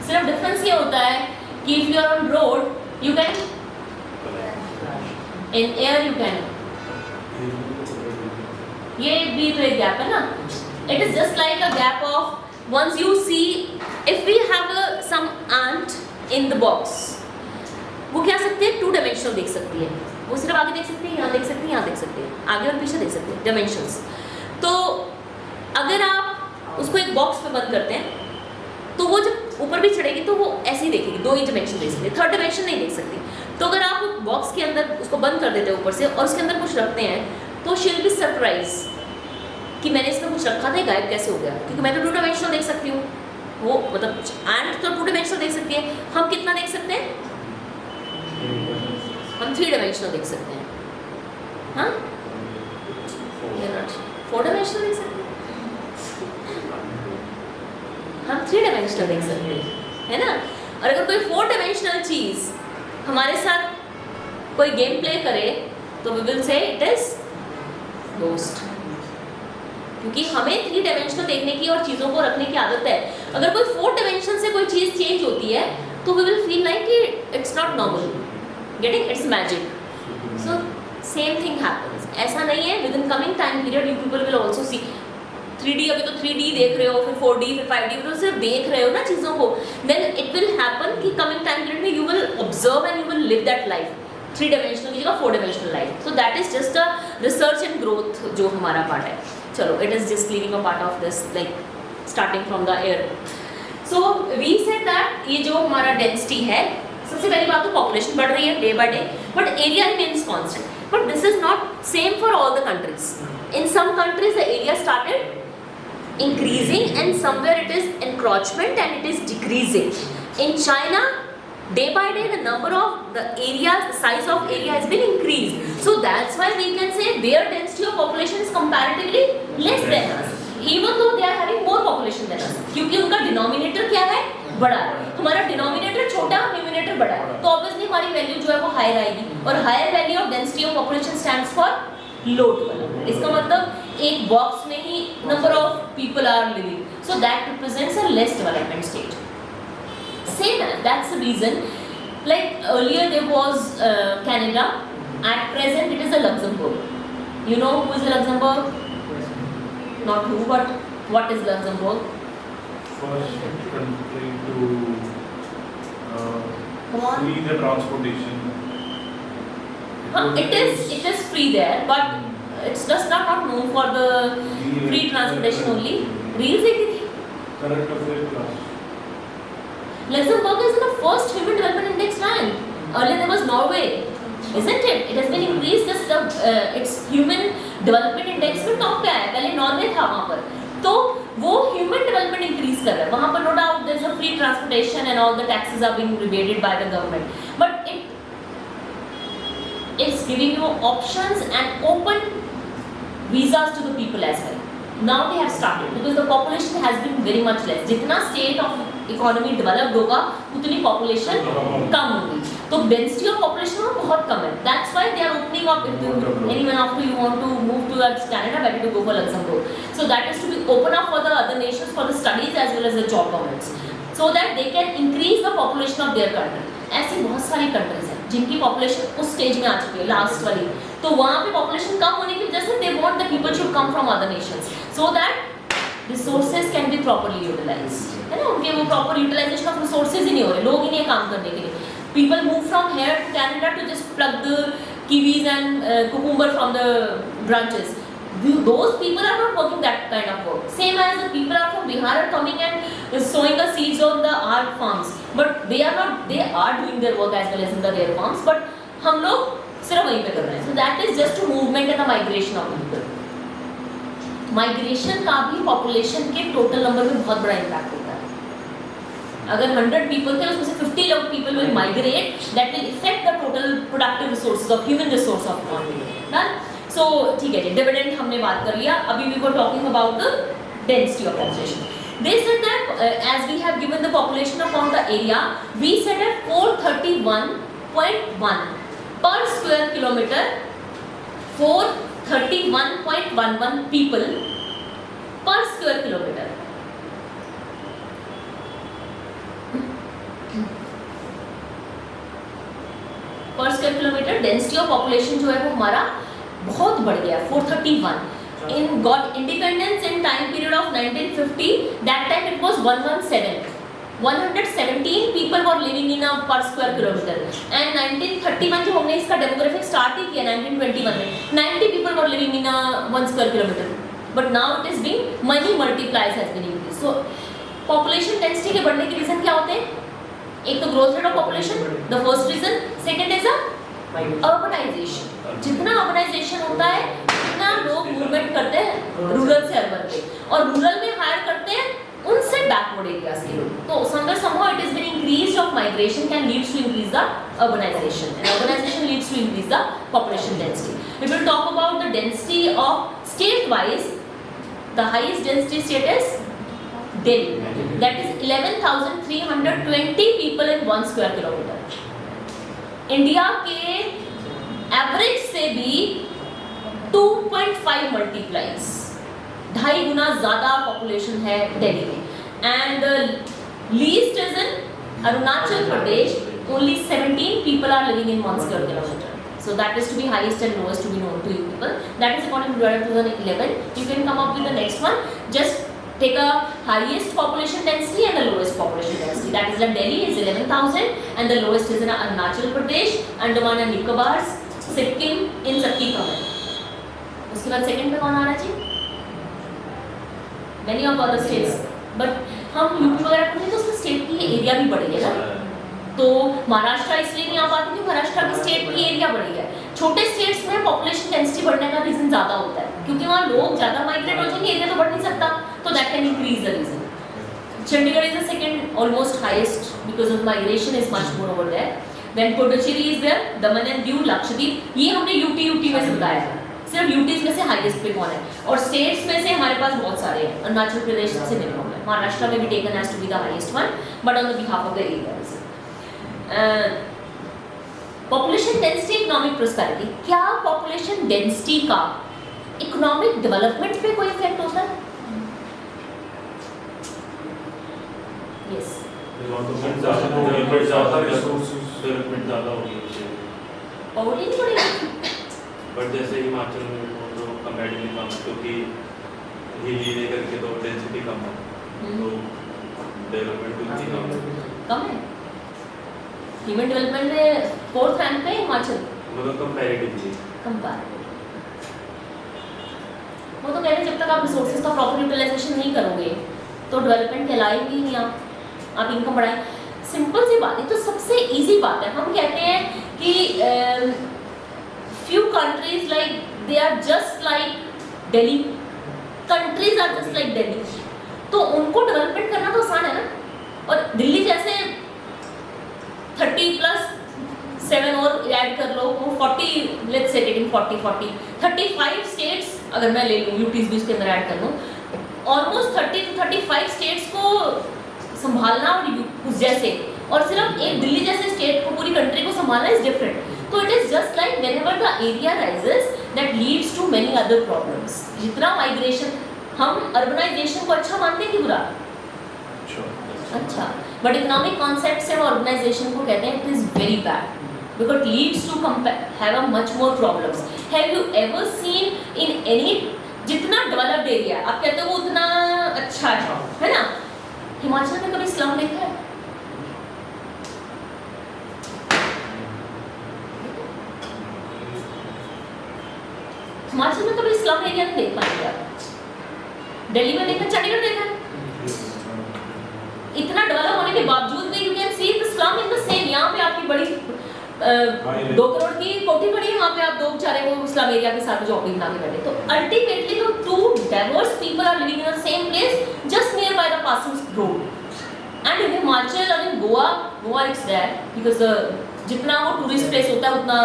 सिर्फ डिफरेंस ये होता है कि if you are on road, you can in air you can, ये भी तो एक गैप है ना? It is just like a gap of once you see, if we have some ant in the box, वो क्या सकते हैं? 2 dimensional देख सकती है, वो सिर्फ आगे देख सकती है, यहाँ देख सकती है, यहाँ देख सकती है, आगे और पीछे देख सकती है, dimensions। तो अगर आप उसको एक बॉक्स में बंद करते हैं तो वो जब ऊपर भी चढ़ेगी तो वो ऐसे ही देखेगी, 2 ही डायमेंशन देख सकती है, 3rd डायमेंशन नहीं देख सकती। तो अगर आप बॉक्स के अंदर उसको बंद कर देते हैं ऊपर से और उसके अंदर कुछ रखते हैं तो शी विल बी सरप्राइज कि मैंने इसमें कुछ रखा था, गायब कैसे हो गया? क्योंकि मैं तो 2 डायमेंशनल देख सकती हूँ, वो मतलब एंड तो 2 डायमेंशनल देख सकती है, हम कितना देख सकते हैं? हम 3 डायमेंशनल देख सकते हैं। हाँ, 4 डायमेंशनल देख सकते हैं, हम 3 डायमेंशनल देख सकते हैं, है ना? और अगर कोई 4 डायमेंशनल चीज हमारे साथ कोई गेम प्ले करे तो we will say it is ghost, क्योंकि हमें 3 डायमेंशनल देखने की और चीज़ों को रखने की आदत है। अगर कोई 4 डायमेंशन से कोई चीज़ चेंज होती है तो वी विल फील लाइक कि it's not normal, getting it's magic. So same thing happens. ऐसा नहीं है, with in coming time period you people will also see 3D, अभी तो 3D देख रहे हो, फिर 4D, फिर 5D, तो सिर्फ देख रहे हो ना चीज़ों को, देन इट विल हैपन कि कमिंग टाइम पीरियड में you will observe and you will live that life, 3 dimensional की जगह 4 dimensional life. So that is just a research and growth जो हमारा पार्ट है। चलो, it is just living a part of this, like starting from the air. So we said that ये जो हमारा density है, सबसे पहली बात तो पॉपुलेशन बढ़ रही है day by day, but area remains constant. But this is not same for all the countries. In some countries the area started increasing and somewhere it is encroachment and it is decreasing. In China, day by day the number of the areas, the size of area has been increased. So that's why we can say their density of population is comparatively less than us, even though they are having more population than us. क्योंकि उनका denominator क्या है, बड़ा है. हमारा denominator छोटा, numerator बड़ा है. तो obviously हमारी value जो है वो higher आएगी. और higher value of density of population stands for low development. इसका मतलब एक box में ही number of people are living. So that represents a less development state. Same as that's the reason. Like earlier there was Canada. At present it is a Luxembourg. You know who is Luxembourg? Not who, but what is Luxembourg? First country to Come on. free the transportation. It is free there, but it's just not known for the free transportation only. Reels देखी थी. Current affair class. Luxembourg is the first human development index rank. Earlier there was Norway, isn't it? It has been increased. Just its human development index में top पे आया. पहले Norway था वहाँ पर. तो वो ह्यूमन डेवलपमेंट इंक्रीज कर रहा है. वहाँ पर no doubt there is a free transportation and all the taxes are being rebated by the government, but it is giving you options and open visas to the people as well. Now they have started because the population has been very much less. जितना state of economy developed होगा उतनी population कम होगी. तो density of population वहाँ बहुत कम है. That's why they are opening up. If anyone after you want to move towards Canada, better to go for Luxembourg. So that is to be open up for the other nations for the studies as well as the job permits, so that they can increase the population of their country. ऐसी बहुत सारी countries हैं जिनकी population उस stage में आ चुकी है last वाली. तो वहाँ पे population कम होने की वजह से they want the people should come from other nations so that resources can be properly utilized. है ना, उनके वो proper utilization of resources ही नहीं हो रहे, लोग ही नहीं है काम करने के लिए. People move from here to Canada to just pluck the kiwis and cucumber from the branches. Those people are not working that kind of work. Same as the people are from Bihar are coming and sowing the seeds on the our farms, but they are not. They are doing their work as well as in their farms, but हम लोग सिर्फ वहीं पे कर रहे हैं. So that is just a movement and the migration of people. Migration का भी population के total number में बहुत बड़ा impact होता है. अगर 100 people थे उसमें से 50 people will migrate, that will affect the total productive resources of human resource of economy. Done? So ठीक है जी, dividend हमने बात कर लिया. अभी we were talking about the density of population. They said that as we have given the population upon the area, we said at 431.1 per square kilometer, 431.11 people per square kilometer. Per square kilometer density of population जो है वो हमारा बहुत बढ़ गया. 431 in got independence in time period of 1950. That time it was 117 people were living in a per square kilometer, and 1931 जब हमने इसका डेमोग्राफिक स्टार्ट ही किया 1921 में 90 people were living in a 1 square kilometer, but now it is being many multiplies has been increased. So population density के बढ़ने के reason क्या होते हैं? एक तो growth rate of population, the first reason. Second is urbanization. जितना urbanization होता है उतना लोग मूवमेंट करते हैं रूरल से अर्बन पे, और रूरल में हायर करते हैं उनसे बैकवर्ड एरियाज के लोग. तो somewhere somehow it is been increase of migration can leads to increase the urbanization, and urbanization leads to increase the population density. We will talk about the density of state wise. The highest density state is Delhi, that is 11,320 people in 1 square kilometer. India के average से भी 2.5 multiplies, 2.5 गुना ज्यादा population है दिल्ली में. And least is in Arunachal Pradesh. Only 17 people are living in 1 square kilometer. So that is to be highest and lowest to be known to you people. That is according to 2011. You can come up with the next one. Just take a highest population density and the lowest population density. That is that Delhi is 11,000 and the lowest is in Arunachal Pradesh, Andaman and Nicobar, Sikkim in सबकी कम है. उसके बाद second पे कौन आ रहा है जी? Many of other states. But हम UP वगैरह पढ़ते तो उसमें स्टेट की एरिया भी बढ़ी है ना. तो महाराष्ट्र इसलिए नहीं आ पाती क्योंकि महाराष्ट्र की स्टेट की एरिया बढ़ी है. छोटे स्टेट्स में पॉपुलेशन डेंसिटी बढ़ने का रीजन ज्यादा होता है क्योंकि वहाँ लोग ज्यादा माइग्रेट हो जाएंगे, एरिया तो बढ़ नहीं सकता, तो that can increase the reason. Chandigarh is the second almost highest because of migration is much more over there. Then Puducherry is there, Daman and Diu, Lakshadweep. ये हमने UT में से बताया है. सिर्फ UTs में से हाईएस्ट पे कौन है? और स्टेट्स में से हमारे पास बहुत सारे हैं. अरुणाचल प्रदेश सबसे मिनिमम है. महाराष्ट्र में भी taken as to be the highest one, but on the behalf of the areas. Population density, economic prosperity. क्या population density का economic development पे कोई effect होता है? Yes. डेवलपमेंट ज़्यादा होगी उससे. Poverty नहीं बढ़ेगी. बट जैसे हिमाचल में तो कंपैरेटिवली कम है क्योंकि हिली लेकर के तो डेंसिटी कम है, तो डेवलपमेंट उतनी कम है. कम है. ह्यूमन डेवलपमेंट में 4th रैंक पे हिमाचल. मतलब कंपैरेटिवली. वो तो कहते हैं जब तक आप रिसोर्सेज का प्रॉपर यूटिलाइजेशन नहीं करोगे तो डेवलपमेंट कहलाएगी नहीं. आप इनकम बढ़ाएं. सिंपल सी बात है, तो सबसे इजी बात है. हम कहते हैं कि few countries like they are just like Delhi. Countries are just like Delhi. तो उनको डेवलपमेंट करना तो आसान है ना. और दिल्ली जैसे 30+7 और ऐड कर लो, वो 40, लेट्स से टेकिंग 35 स्टेट्स अगर मैं ले लूँ, यूटीज भी उसके अंदर ऐड कर लूँ, ऑलमोस्ट 30 to 35 स्टेट्स को संभालना और उस जैसे, और सिर्फ एक दिल्ली जैसे स्टेट को, पूरी कंट्री को संभालना इज डिफरेंट. तो it is just like whenever the area rises that leads to many other problems. जितना माइग्रेशन, हम अर्बनाइजेशन को अच्छा मानते हैं कि बुरा? अच्छा. बट इकोनॉमिक कॉन्सेप्ट से हम ऑर्गेनाइजेशन को कहते हैं it is very bad because leads to have a much more problems. Have you ever seen in any, जितना डेवलप्ड एरिया आप कहते हो वो उतना अच्छा है ना. हिमाचल में कभी स्लम देखा है? हिमाचल में कभी स्लम एरिया नहीं देख पाएंगे आप. दिल्ली में देखा, चंडीगढ़ देखा. इतना डेवलप होने के बावजूद भी you can see the slum in the same. यहाँ पे आपकी बड़ी 2 करोड़ की कोठी पड़ी है, वहाँ पे आप 2 बेचारे वो स्लम एरिया के साथ झोपड़ी बना के बैठे. तो अल्टीमेटली तो 2 diverse people are living in the same place just near by the passing road. And in Himachal और in Goa it's there because जितना वो टूरिस्ट प्लेस होता है उतना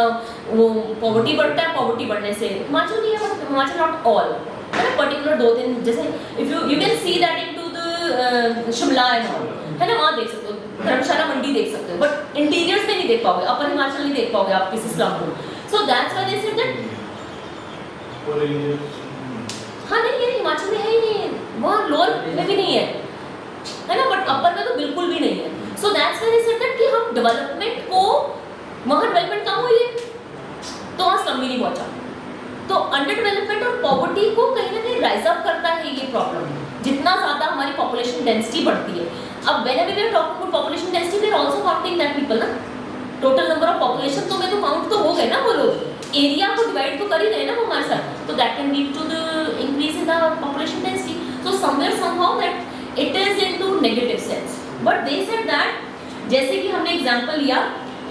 वो पॉवर्टी बढ़ता है. पॉवर्टी बढ़ने से हिमाचल भी है, हिमाचल नॉट ऑल है ना. पर्टिकुलर 2-3 जैसे if you can see that into the Shimla and all है ना, वहाँ देख सकते हो. धर्मशाला मंडी देख सकते हो, बट इंटीरियर्स में नहीं देख पाओगे. अपर हिमाचल नहीं देख पाओगे आप किसी स्लम को. सो that's why they said that हाँ नहीं है, हिमाचल में है ही नहीं है, वहाँ लोअर में भी नहीं है ना, बट अपर में तो बिल्कुल भी नहीं है. सो that's why they said that कि हम डेवलपमेंट को, वहाँ डेवलपमेंट कम हुई है तो वहाँ स्लम भी नहीं पहुँचा. तो अंडर डेवलपमेंट और पॉवर्टी को कहीं ना कहीं राइज अप करता है ये प्रॉब्लम. जितना ज़्यादा हमारी पॉपुलेशन डेंसिटी बढ़ती है, अब whenever we are talking about population density we are also counting that people ना. टोटल नंबर ऑफ पॉपुलेशन तो में तो काउंट तो हो गए ना वो लोग, एरिया को डिवाइड तो कर ही रहे ना वो हमारे साथ. तो that can lead to the increase in the population density. So somewhere somehow that it is into negative sense. But they said that, जैसे कि हमने एग्जांपल लिया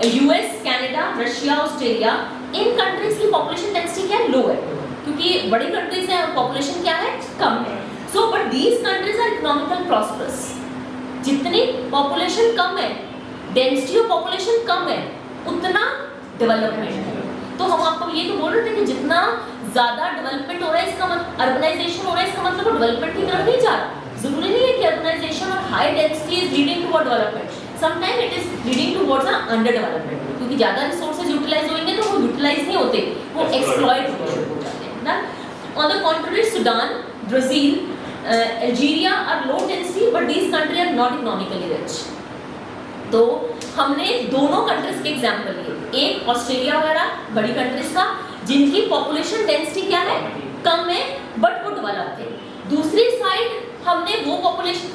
यूएस, कनाडा, रशिया, ऑस्ट्रेलिया, इन कंट्रीज की पॉपुलेशन डेंसिटी क्या है? लो है, क्योंकि बड़ी कंट्रीज है, पॉपुलेशन क्या है? कम है. So but these countries are economical prosperous. जितनी पॉपुलेशन कम है, डेंसिटी ऑफ पॉपुलेशन कम है, उतना डेवलपमेंट है. तो हम आपको ये तो बोल रहे थे कि जितना ज्यादा डेवलपमेंट हो रहा है, इसका मतलब अर्बनाइजेशन हो रहा है, इसका मतलब वो डेवलपमेंट की तरफ नहीं जा रहा. जरूरी नहीं है कि अर्बनाइजेशन और high density is leading toward development. Sometime it is leading towards under development, क्योंकि ज्यादा रिसोर्सेज यूटिलाइज होंगे तो वो यूटिलाइज नहीं होते, वो एक्सप्लॉइट हो जाते हैं ना. On the contrary, Sudan, Brazil, Algeria are low density but these country are not economically rich. तो हमने दोनों कंट्रीज के एग्जांपल लिए. एक ऑस्ट्रेलिया वगैरह बड़ी कंट्रीज का जिनकी पॉपुलेशन डेंसिटी क्या है? कम है, बट वो डेवलप थे. दूसरी साइड हमने वो population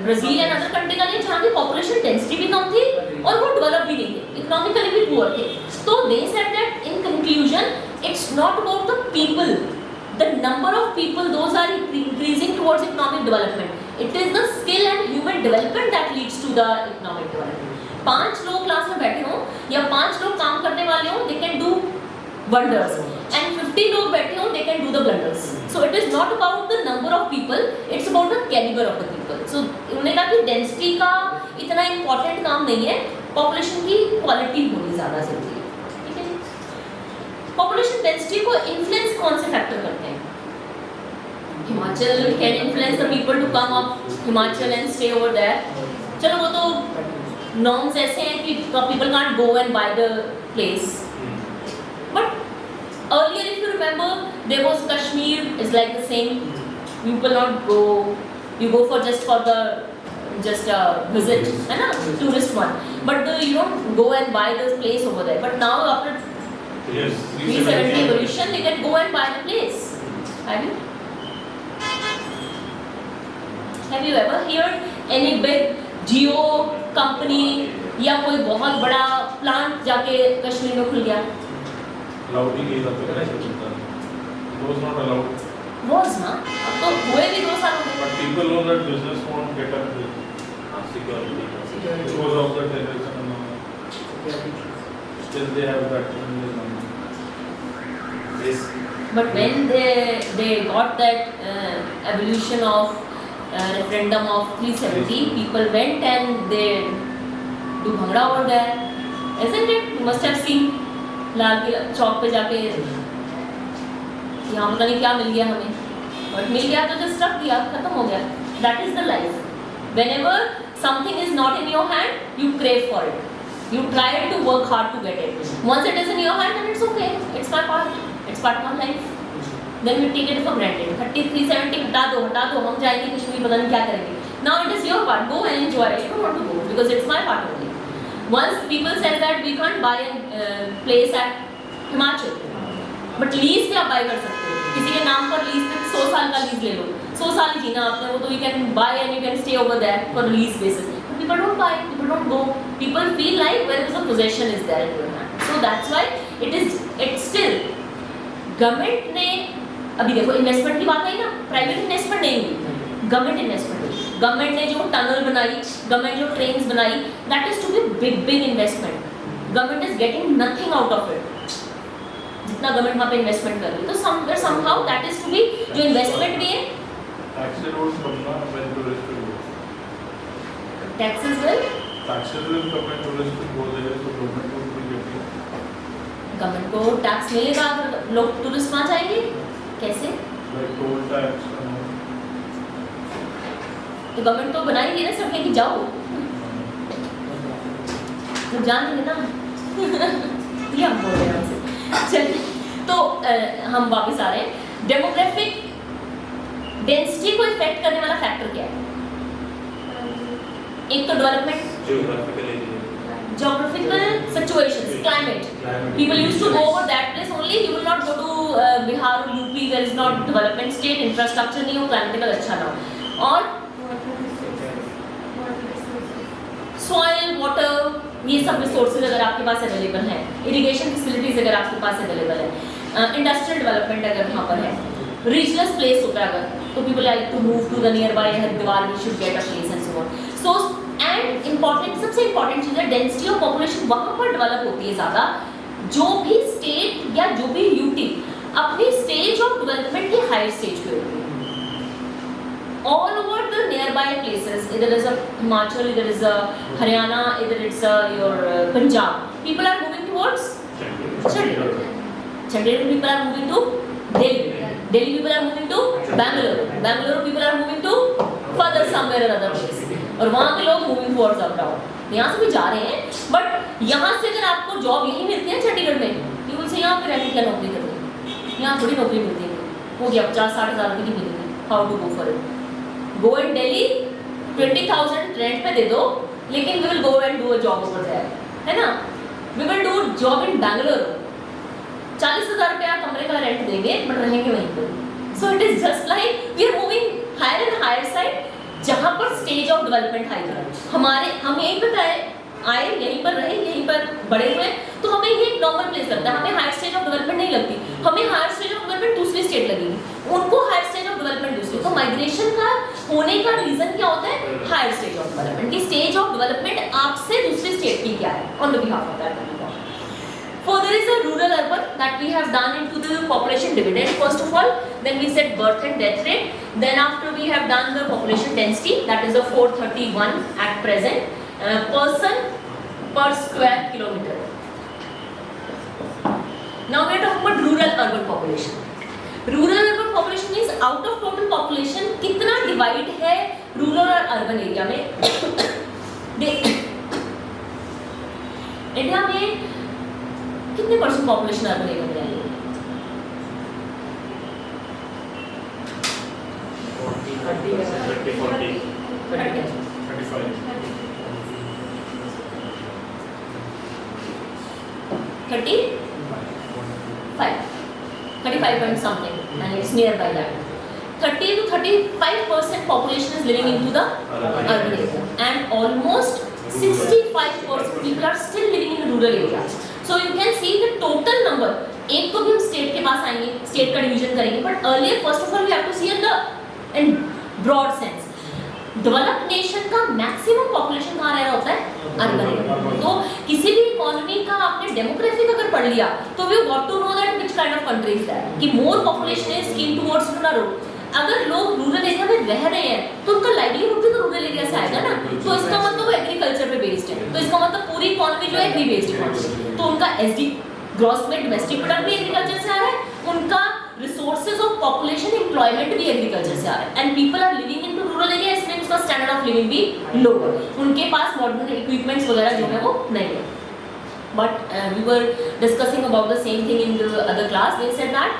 Brazil and other country का लिए जहाँ की पॉपुलेशन डेंसिटी भी कम थी और वो डेवलप भी नहीं थे, इकोनॉमिकली भी पुअर थे. तो they said that in conclusion it's not about the people, the number of people those are increasing towards economic development. It is the skill and human development that leads to the economic development. 5 लोग class में बैठे हों या 5 लोग काम करने वाले हों, they can do wonders, and 50 लोग बैठे हो, they can do the blunders. So it is not about the number of people, it's about the caliber of the people. So उन्होंने कहा कि डेंसिटी का इतना इम्पोर्टेंट काम नहीं है, पॉपुलेशन की क्वालिटी होनी ज़्यादा जरूरी है. ठीक है. पॉपुलेशन डेंसिटी को इन्फ्लुएंस कौन से फैक्टर करते हैं? Himachal can influence the people to come up Himachal and stay over there. चलो वो तो नॉर्म्स ऐसे हैं कि people can't go and buy the place. But earlier, if you remember, there was Kashmir is like the same. You will not go. You go for just visit, है ना, tourist one. But you don't go and buy this place over there. But now after 370 evolution, they can go and buy the place. Have you ever heard any big Jio company या कोई बहुत बड़ा plant जाके कश्मीर में खुल गया? Allowed ही नहीं था, तो कैसे चलता? It was not allowed. Was ना, अब तो हुए भी 2 साल हो गए. But people know that business won't get up with security. because of the terrorism and all that. Still they have that in their mind. Yes. But when they got that evolution of referendum of 370, people went and they do bhangra over there, isn't it? You must have seen Lal Qila चौक पे जाके यहाँ पता नहीं क्या मिल गया हमें, but मिल गया तो जस्ट रख दिया, खत्म हो गया. That is the life. whenever something is not in your hand, you crave for it, you try to work hard to get it. Once it is in your hand, then it's okay, it's my part, it's part of my life. Then we take it for granted. 370 हटा दो, हम जाएंगे कश्मीर, पता नहीं क्या करेंगे. Now it is your part, go and enjoy it. You don't want to go because it's my part only. Once people said that we can't buy a place at Himachal, but lease पे आप buy कर सकते हो. किसी के नाम पर lease पे 100 साल का lease ले लो, 100 साल जीना आपने, वो तो you can buy and you can stay over there for a lease basis. But people don't buy, people don't go. People feel like where the possession is there in your hand. So that's why it's still government ने अभी देखो investment की बात आई ना, private investment नहीं हुई, government investment हुई. Government ने जो टनल बनाई, गवर्नमेंट जो ट्रेन्स बनाई, that is to be big investment. Government is getting nothing out of it. जितना गवर्नमेंट वहाँ पे इन्वेस्टमेंट कर रही है, तो somewhere somehow that is to be, जो इन्वेस्टमेंट भी है. Taxes will come when tourists will go. Taxes will, Taxes will come when tourists will go there, so government will be getting. Government को tax मिलेगा अगर लोग tourist वहाँ जाएंगे. कैसे? Like toll tax and all. तो गवर्नमेंट तो बना ही नहीं ना सबके कि जाओ, तो जान देंगे ना. ये हम बोल रहे हैं हमसे. चलिए, तो हम वापस आ रहे हैं. डेमोग्राफिक डेंसिटी को इफेक्ट करने वाला फैक्टर क्या है? एक तो development, geographical situations, climate. People used to go over that place only. You will not go to Bihar or UP. There is not development state, infrastructure नहीं हो, climatical अच्छा ना हो. और soil, water, ये सब resources अगर आपके पास available हैं, irrigation facilities अगर आपके पास available है, industrial development अगर वहाँ पर है, regional place होता है अगर, तो people like to move to the nearby Haridwar, we should get a place and so on. So and important, सबसे इम्पॉर्टेंट चीज़ है डेंसिटी ऑफ पॉपुलेशन वहाँ पर डेवलप होती है ज़्यादा, जो भी स्टेट या जो भी यूटी अपनी स्टेज ऑफ डेवलपमेंट की हायर स्टेज पे होती है. All over the nearby places, इधर इज हिमाचल, इधर इज हरियाणा, इधर it's your Punjab, people are moving towards Chandigarh, Chandigarh people are moving to Delhi, Delhi people are moving to Bangalore, Bangalore people are moving to further somewhere other place, और वहाँ के लोग मूविंग टुवर्ड्स अब्रॉड. यहाँ से भी जा रहे हैं, बट यहाँ से अगर आपको जॉब यही मिलती है चंडीगढ़ में, यू विल से यहाँ पे रहकर क्या नौकरी करनी, यहाँ थोड़ी नौकरी मिलती है, हो गया 50-60 हज़ार रुपये की मिलेगी. How to go for it? Go in Delhi, 20,000 rent पे दे दो, लेकिन we will go and do a job over there, है ना. We will do job in Bangalore, 40,000 रुपया कमरे का रेंट देंगे, बट रहेंगे वहीं पर. So it is just like we are moving higher and higher side, जहाँ पर स्टेज ऑफ डेवलपमेंट हाई है. हम यहीं पर आए, यहीं पर रहे, यहीं पर बड़े हुए, तो हमें ये एक नॉर्मल प्लेस लगता है. हमें हायर स्टेज ऑफ डेवलपमेंट नहीं लगती, हमें हायर स्टेज ऑफ डेवलपमेंट दूसरी स्टेट लगेगी, उनको हायर स्टेज ऑफ डेवलपमेंट दूसरी. तो माइग्रेशन का होने का रीजन क्या होता है? हायर स्टेज ऑफ डेवलपमेंट की स्टेज ऑफ डेवलपमेंट आपसे दूसरी स्टेट की क्या है, on the behalf of that. Further is a rural urban that we have done into the population dividend first of all, then we said birth and death rate, then after we have done the population density, that is the 431 at present person per square kilometer. Now we are talking about rural urban population. Rural urban population means out of total population कितना divide है rural और urban area में. India में कितने percent population urban area में आई है? 35 point something, and it's nearby that. 30 to 35% population is living into the urban area, and almost 65% people are still living in rural areas. So you can see the total number. एक तो भी हम state के पास आएंगे, state का division करेंगे, but earlier first of all we have to see in broad sense. Developed nation का maximum population कहाँ रह रहा होता है? Urban area. तो किसी भी इकोनॉमी का आपने डेमोग्राफिक अगर पढ़ लिया तो we got to know that which kind of country is that, कि more population is skin towards rural. अगर लोग रूरल एरिया में रह रहे हैं तो उनका लाइवलीहुड भी तो रूरल एरिया से आएगा ना. तो इसका मतलब वो एग्रीकल्चर पे बेस्ड है, तो इसका मतलब पूरी इकोनॉमी जो है एग्री बेस्ड इकोनॉमी, तो उनका एसडी ग्रॉस में डोमेस्टिक प्रोडक्ट भी एग्रीकल्चर से आ रहा है, उनका रिसोर्सेज ऑफ पॉपुलेशन एम्प्लॉयमेंट भी एग्रीकल्चर से आ रहा है, and people are living in to rural area, इसमें उसका स्टैंडर्ड ऑफ लिविंग भी लो है, उनके पास मॉडर्न इक्विपमेंट्स वगैरह जो है वो नहीं है. But we were discussing about the same thing in the other class. They said that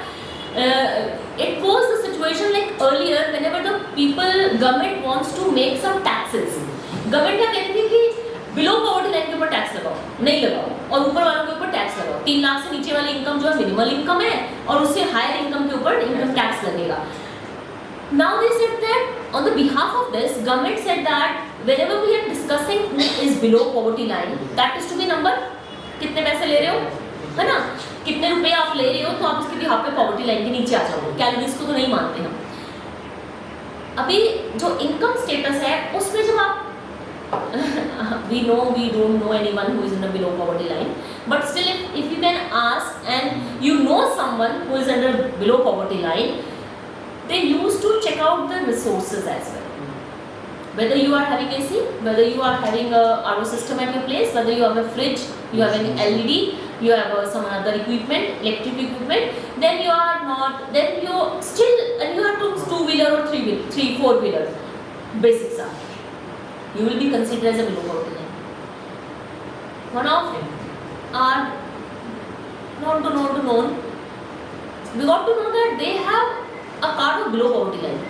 it was the situation like earlier whenever the people government wants to make some taxes, government क्या कहती थी कि below poverty line के ऊपर tax लगाओ, नहीं लगाओ, और ऊपर वालों के ऊपर टैक्स लगाओ. 3 लाख से नीचे वाली इनकम जो है मिनिमल इनकम है, और उससे हायर इनकम के ऊपर इनकम टैक्स लगेगा. Now they said that on the behalf of this, government said that whenever we are discussing who is below poverty line, that is to be number, कितने पैसे ले रहे हो, है ना, कितने रुपए आप ले रहे हो, तो आप उसके बिहाफ पे पॉवर्टी लाइन के नीचे आ जाओगे. कैलोरीज को तो नहीं मानते हम. अभी जो इनकम स्टेटस है उसमें जब आप we don't know anyone who is in the below poverty line, but still if you can ask and you know someone who is under below poverty line, they used to check out the resources as well. Whether you are having AC, whether you are having a RO system at your place, whether you have a fridge, you have an LED, you have some other equipment, electric equipment, then you are not, then you still, and you have to 2-wheeler or 4-wheeler, basics are, you will be considered as a below poverty line. One of our known, we got to know that they have a card of below poverty line.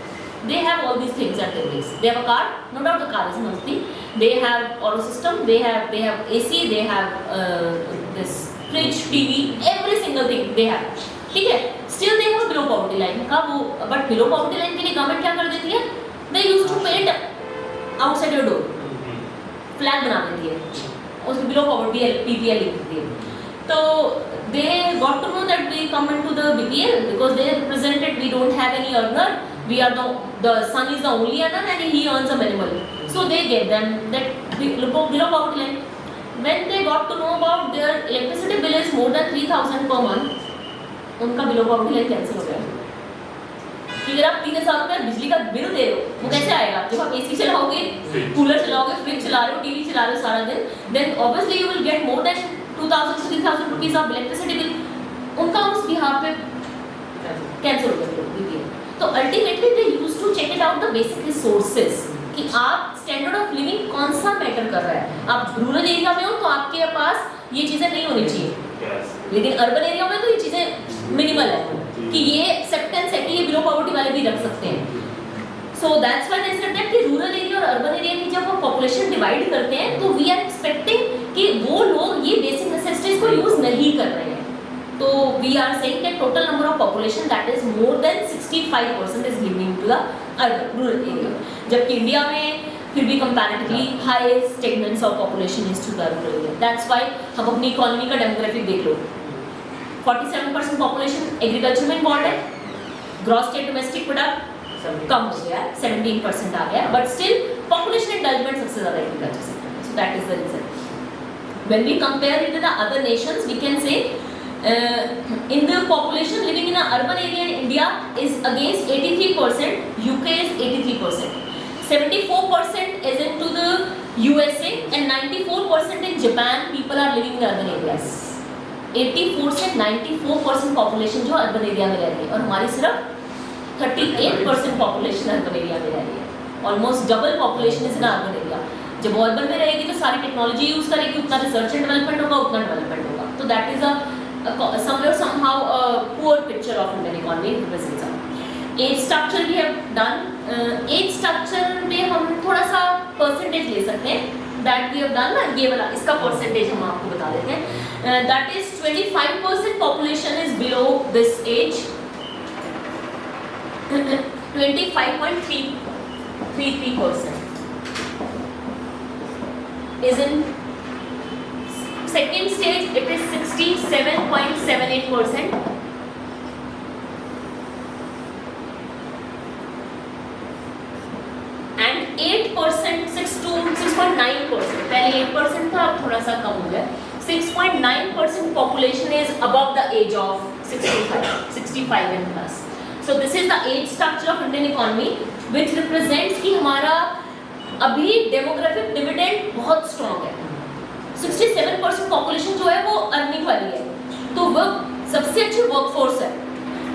They have all these things at their place. They have a card, no doubt the car is monthly. They have auto system, they have AC, they have this fridge, TV, every single thing they have. ठीक है? Still they have below poverty line का वो, but below poverty line के लिए government क्या कर देती है? They used to paint outside your door, flag बना देती है, उसमें below poverty PPL लिख देती है. तो they got to know that we come into the BPL because they represented we don't have any earner. We are the son is the only earner and he earns a minimal. So they gave them that below poverty line. When they got to know about their electricity bill is more than 3,000 per month, उनका below poverty line cancel हो गया. कि अगर आप 3,000 रुपये बिजली का bill दे रहे हो, वो कैसे आएगा? जब आप AC चलाओगे, कूलर चलाओगे, फ्रिज चला रहे हो, TV चला रहे हो सारा दिन, then obviously you will get more than 2,000 to 3,000 rupees of electricity bill. उनका उस बिहाफ पे कैंसिल हो गया. तो ultimately they used to check it out the basic resources कि आप स्टैंडर्ड ऑफ लिविंग कौन सा मैटर कर रहा है. आप रूरल एरिया में हो तो आपके पास ये चीजें नहीं होनी चाहिए, लेकिन अर्बन एरिया में तो ये चीजें मिनिमल है कि ये एक्सेप्टेंस है कि ये बिलो पॉवर्टी वाले भी रख सकते हैं. सो that's why they said that कि रूरल एरिया और अर्बन एरिया की जब हम पॉपुलेशन डिवाइड करते हैं तो वी आर एक्सपेक्टिंग कि वो लोग ये बेसिक नेसेसिटीज को यूज नहीं कर रहे हैं. तो we are saying that total number of population that is more than 65% is living to the urban rural area, जबकि इंडिया में फिर भी comparatively high stagnance of population is to the rural area. That's why हम अपनी economy का demographic देख लो, 47% population agriculture में इन्वॉल्व है, ग्रॉस स्टेट डोमेस्टिक प्रोडक्ट कम हो गया, 17% आ गया, बट स्टिल पॉपुलेशन इंडल्जमेंट सबसे ज्यादा agriculture sector. So that is the reason. When we compare it with the other nations, we can say in the population living in an urban area in India is against 83%, UK is 83%. 74% is into the USA and 94% in Japan people are living in urban areas. 84 से 94% population जो urban area में रह रही है और हमारी सिर्फ 38% population urban area में रह रही है. Almost double population is in urban area. जब वो अर्बन में रहेगी तो सारी टेक्नोलॉजी यूज करेगी, उतना रिसर्च एंड डेवलपमेंट होगा, उतना डेवलपमेंट होगा. तो that is a somewhere somehow a poor picture of Indian economy represents. Age structure भी हैव डन. एज स्ट्रक्चर में हम थोड़ा सा परसेंटेज ले सकते हैं. दैट वी हैव डन ना, ये वाला इसका परसेंटेज हम आपको बता देते हैं. That is 25% population is below this age. 25.33% is in second stage. It is 67.78%. and 8%, 6.9%. पहले 8% था, अब थोड़ा सा कम हो गया. 6.9% population is above the age of 65 and plus. So this is the age structure of Indian economy, which represents कि हमारा अभी demographic dividend बहुत strong है. 67% population जो है वो अर्निंग वाली है, तो वो सबसे अच्छी वर्कफोर्स है.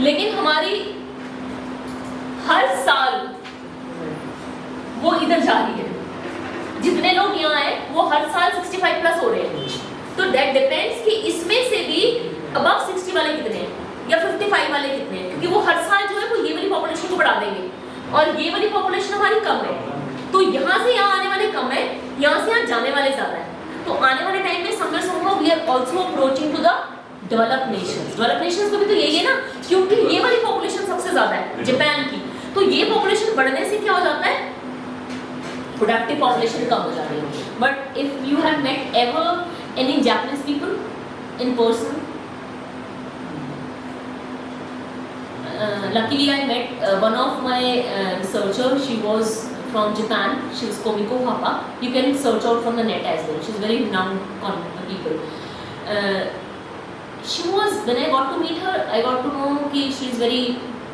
लेकिन हमारी हर साल वो इधर जा रही है. जितने लोग यहाँ आए वो हर साल 65 प्लस हो रहे हैं. तो दैट डिपेंड्स कि इसमें से भी अबव 60 वाले कितने हैं या 55 वाले कितने हैं, क्योंकि वो हर साल जो है वो ये वाली पॉपुलेशन को बढ़ा देंगे और ये वाली पॉपुलेशन हमारी कम है. तो यहाँ से यहाँ आने वाले कम है, यहाँ से यहाँ जाने वाले ज़्यादा है. तो आने वाले टाइम में somewhere somehow we are also approaching to the developed nations. Developed nations को भी तो यही है ना, क्योंकि ये वाली पॉपुलेशन सबसे ज़्यादा है जापान की. तो ये पॉपुलेशन बढ़ने से क्या हो जाता है, प्रोडक्टिव पॉपुलेशन कम हो जाती है. But if you have met ever any Japanese people in person, luckily I met one of my researchers. She was from Japan. She was Komiko Hapa. You can search out from the net as well. She's very renowned people. She was, when I got to meet her, I got to know कि she's very,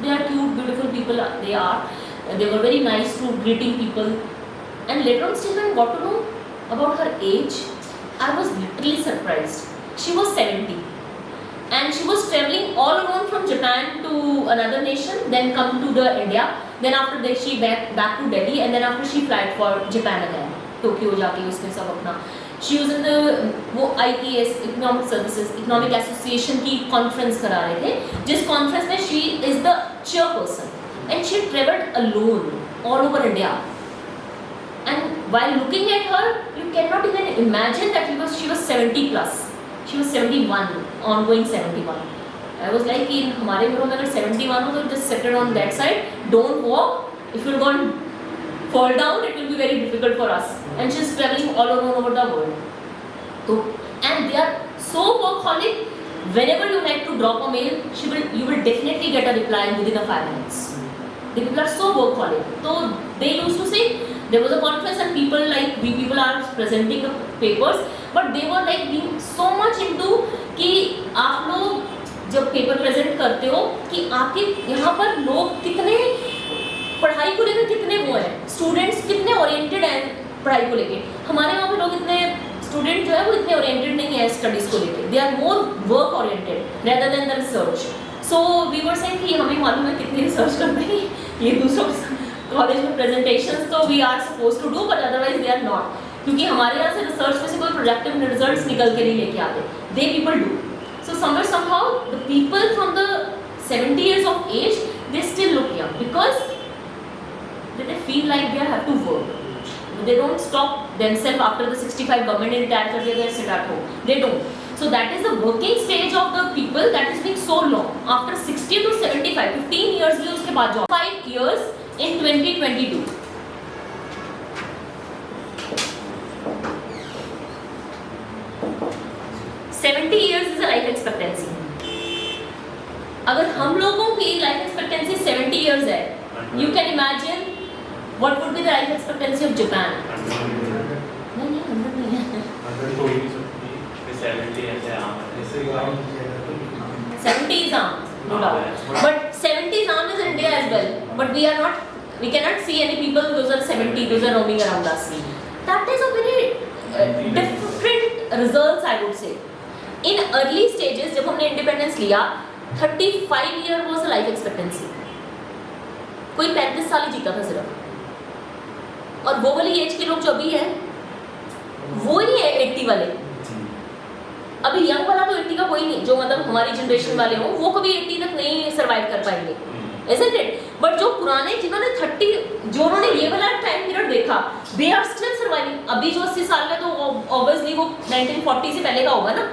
they are cute, beautiful people. They are. They were very nice to greeting people. And later on still when I got to know about her age, I was literally surprised. She was 70. And she was traveling all alone from Japan to another nation, then come to the India. Then after that she back to Delhi, and then after she flight for Japan again. Tokyo जाके उसने सब अपना. She was in the वो IES Economic Services Economic Association की conference करा रहे थे, जिस conference में she is the chairperson, and she traveled alone all over India. And while looking at her, you cannot even imagine that she was 70 plus. She was 71, ongoing 71. I was like, in हमारे घरों में अगर 71 हो तो just sit it on that side, don't walk. If you're going to fall down, it will be very difficult for us. And she's traveling all over the world. So, and they are so workaholic. Whenever you like to drop a mail, you will definitely get a reply within 5 minutes. The people are so workaholic. So they used to say, there was a conference and we people are presenting the papers, but they were like being so much into कि आप लोग जब paper present करते हो कि आपके यहाँ पर लोग कितने पढ़ाई को लेकर कितने वो हैं, स्टूडेंट्स कितने ओरिएंटेड हैं पढ़ाई को लेके. हमारे यहाँ पे लोग इतने स्टूडेंट जो है वो इतने ओरिएंटेड नहीं है स्टडीज़ को लेके. They are more work oriented rather than the research. So we were saying कि हमें मालूम है कितनी रिसर्च करते हैं ये दूसरों कॉलेज में प्रेजेंटेशंस तो we are suppose to do, but otherwise they are not, क्योंकि हमारे यहाँ से रिसर्च में से कोई प्रोडक्टिव रिजल्ट्स निकल के नहीं लेके आते. They people do. So somewhere somehow the people from the 70 years of age, they still look young because they feel like they have to work. They don't stop themselves after the 65 government retire करके they sit at home. They don't. So that is the working stage of the people that is being so long. After 60 to 75, 15 years भी उसके बाद job. 5 years in 2022. $70 years is a life expectancy. अगर हम लोगों की life expectancy 70 years है, you can imagine what would be the life expectancy of Japan. नहीं 100 नहीं है. 100 तो ही सकती है. 70 ऐसे आम है। ऐसे गाँव 70 is arm, no doubt. But 70 is arm is in India as well. But we cannot see any people those are 70, those are roaming around us. That is a very different results I would say. In early stages जब हमने independence लिया 35 year was the life expectancy. कोई 35 साल ही जीता था सिर्फ, और वो वाली एज के लोग जो अभी है वो ही है 80 वाले। अभी यंग वाला तो 80 का कोई नहीं, जो मतलब हमारी जनरेशन वाले हो वो कभी 80 तक नहीं सरवाइव कर पाएंगे, isn't it? बट जो पुराने जिन्होंने 30 जो उन्होंने ये वाला टाइम पीरियड देखा, दे आर स्टिल सर्वाइविंग। अभी जो 80 साल का तो ऑब्वियसली वो 1940 से पहले का होगा ना,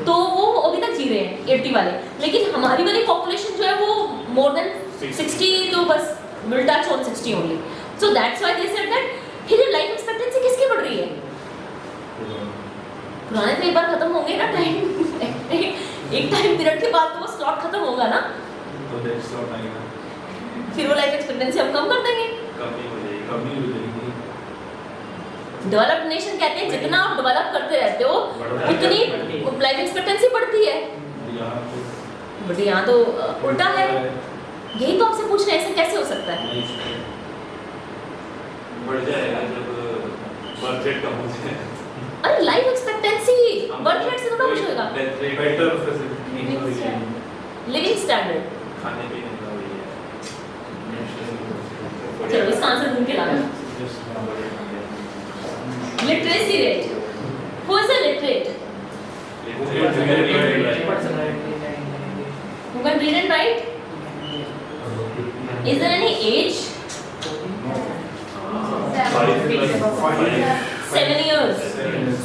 तो वो अभी तक जी रहे हैं 80 वाले। लेकिन हमारी वाली पॉपुलेशन जो है वो मोर देन 60, तो बस will touch on 60 only. So that's why they said that फिर लाइफ एक्सपेक्टेंसी किसकी बढ़ रही है? पुराने तो एक बार खत्म होंगे ना टाइम एक टाइम पीरियड के बाद तो वो स्लॉट खत्म होगा ना, तो नेक्स्ट स्लॉट आएगा, फिर वो लाइफ एक्सपेक्टेंसी हम कम कर देंगे। कमी हो जाएगी। कमी हो जाएगी। डेवलप्ड नेशन कहते हैं जितना आप डेवलप करते रहते हो उतनी लाइफ एक्सपेक्टेंसी बढ़ती है, यहाँ तो बट यहाँ तो उल्टा है। यही तो आपसे पूछ रहे हैं, ऐसे कैसे हो सकता है? बढ़ जाएगा जब बर्थ रेट कम हो जाए। अरे लाइफ एक्सपेक्टेंसी बर्थ रेट से थोड़ा कुछ होगा, death rate better facility, living standard. खाने पीने का वही है। चलो इसका आंसर ढूंढ के लाना। Literacy rate, who is a literate? Who can read and write? Is there any age? 7 years.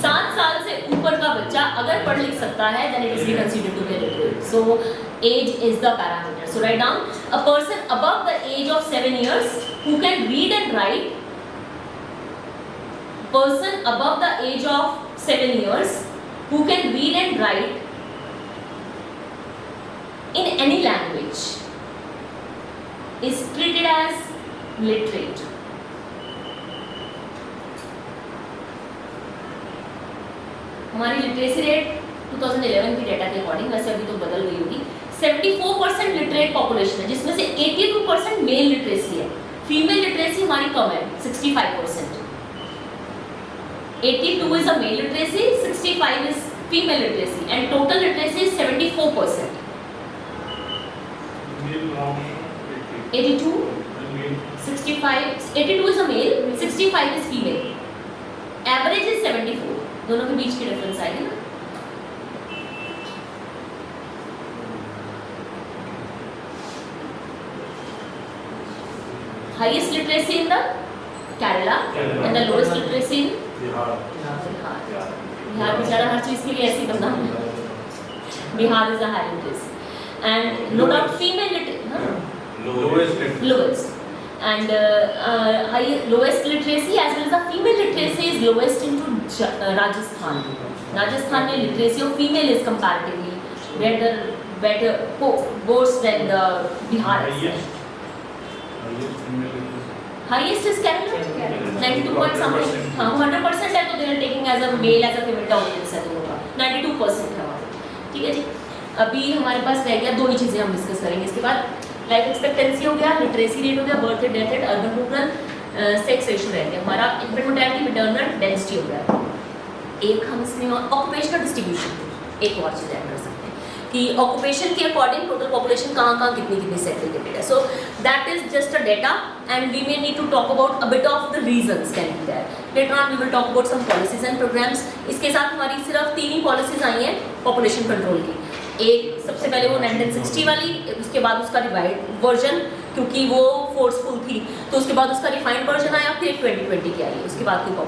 7 साल से ऊपर का बच्चा अगर पढ़ लिख सकता है then it is considered to be literate. So age is the parameter. So write down a person above the age of 7 years who can read and write. Person above the age of 7 years who can read and write in any language is treated as literate. हमारी literacy rate 2011 की data के according, वैसे अभी तो बदल गई होगी, 74% literate population है, जिसमें से 82% मेल लिटरेसी है। फीमेल लिटरेसी हमारी कम है 65%। 82 is a male literacy, 65 is female literacy, and total literacy is 74%. 82, 65, 82 is a male, 65 is female. Average is 74. दोनों के बीच की डिफरेंस आएगी ना। Highest literacy in the Kerala and the lowest literacy in Bihar, Bihar बेचारा हर चीज के लिए ऐसे ही बंदा है। Bihar is the high literacy and no doubt female lowest and lowest literacy as well as the female literacy is lowest into Rajasthan. Rajasthan में literacy of female is comparatively better worse than the Bihar. Highest is Kerala, 92 point something. हाँ 100% है तो they are taking as a male as a female dominance है दोनों का, 92% है वहाँ। ठीक है जी, अभी हमारे पास रह गया दो ही चीज़ें हम डिस्कस करेंगे इसके बाद। लाइफ एक्सपेक्टेंसी हो गया, लिटरेसी रेट हो गया, birth rate, death rate, urban rural, sex ratio रह गया हमारा, इन्फेंट मोर्टेलिटी, मैटरनल डेंसिटी हो गया। एक हम इसमें ऑक्यूपेशनल डिस्ट्रीब्यूशन, एक और चीज़ ऐड कर सकते हैं कि ऑक्यूपेशन के अकॉर्डिंग टोटल पॉपुलेशन कहाँ कितनी सेग्रीगेटेड है। So that is just a data and we may need to talk about a bit of the reasons can be there. Later on we will talk about some policies and programmes. इसके साथ हमारी सिर्फ 3 ही policies आई हैं population control की। एक सबसे पहले वो 1960 वाली, उसके बाद उसका रिवाइड वर्जन क्योंकि वो फोर्सफुल थी, तो उसके बाद उसका रिफाइंड वर्जन आया, फिर 2020 की आई, उसके बाद की पॉपुलेशन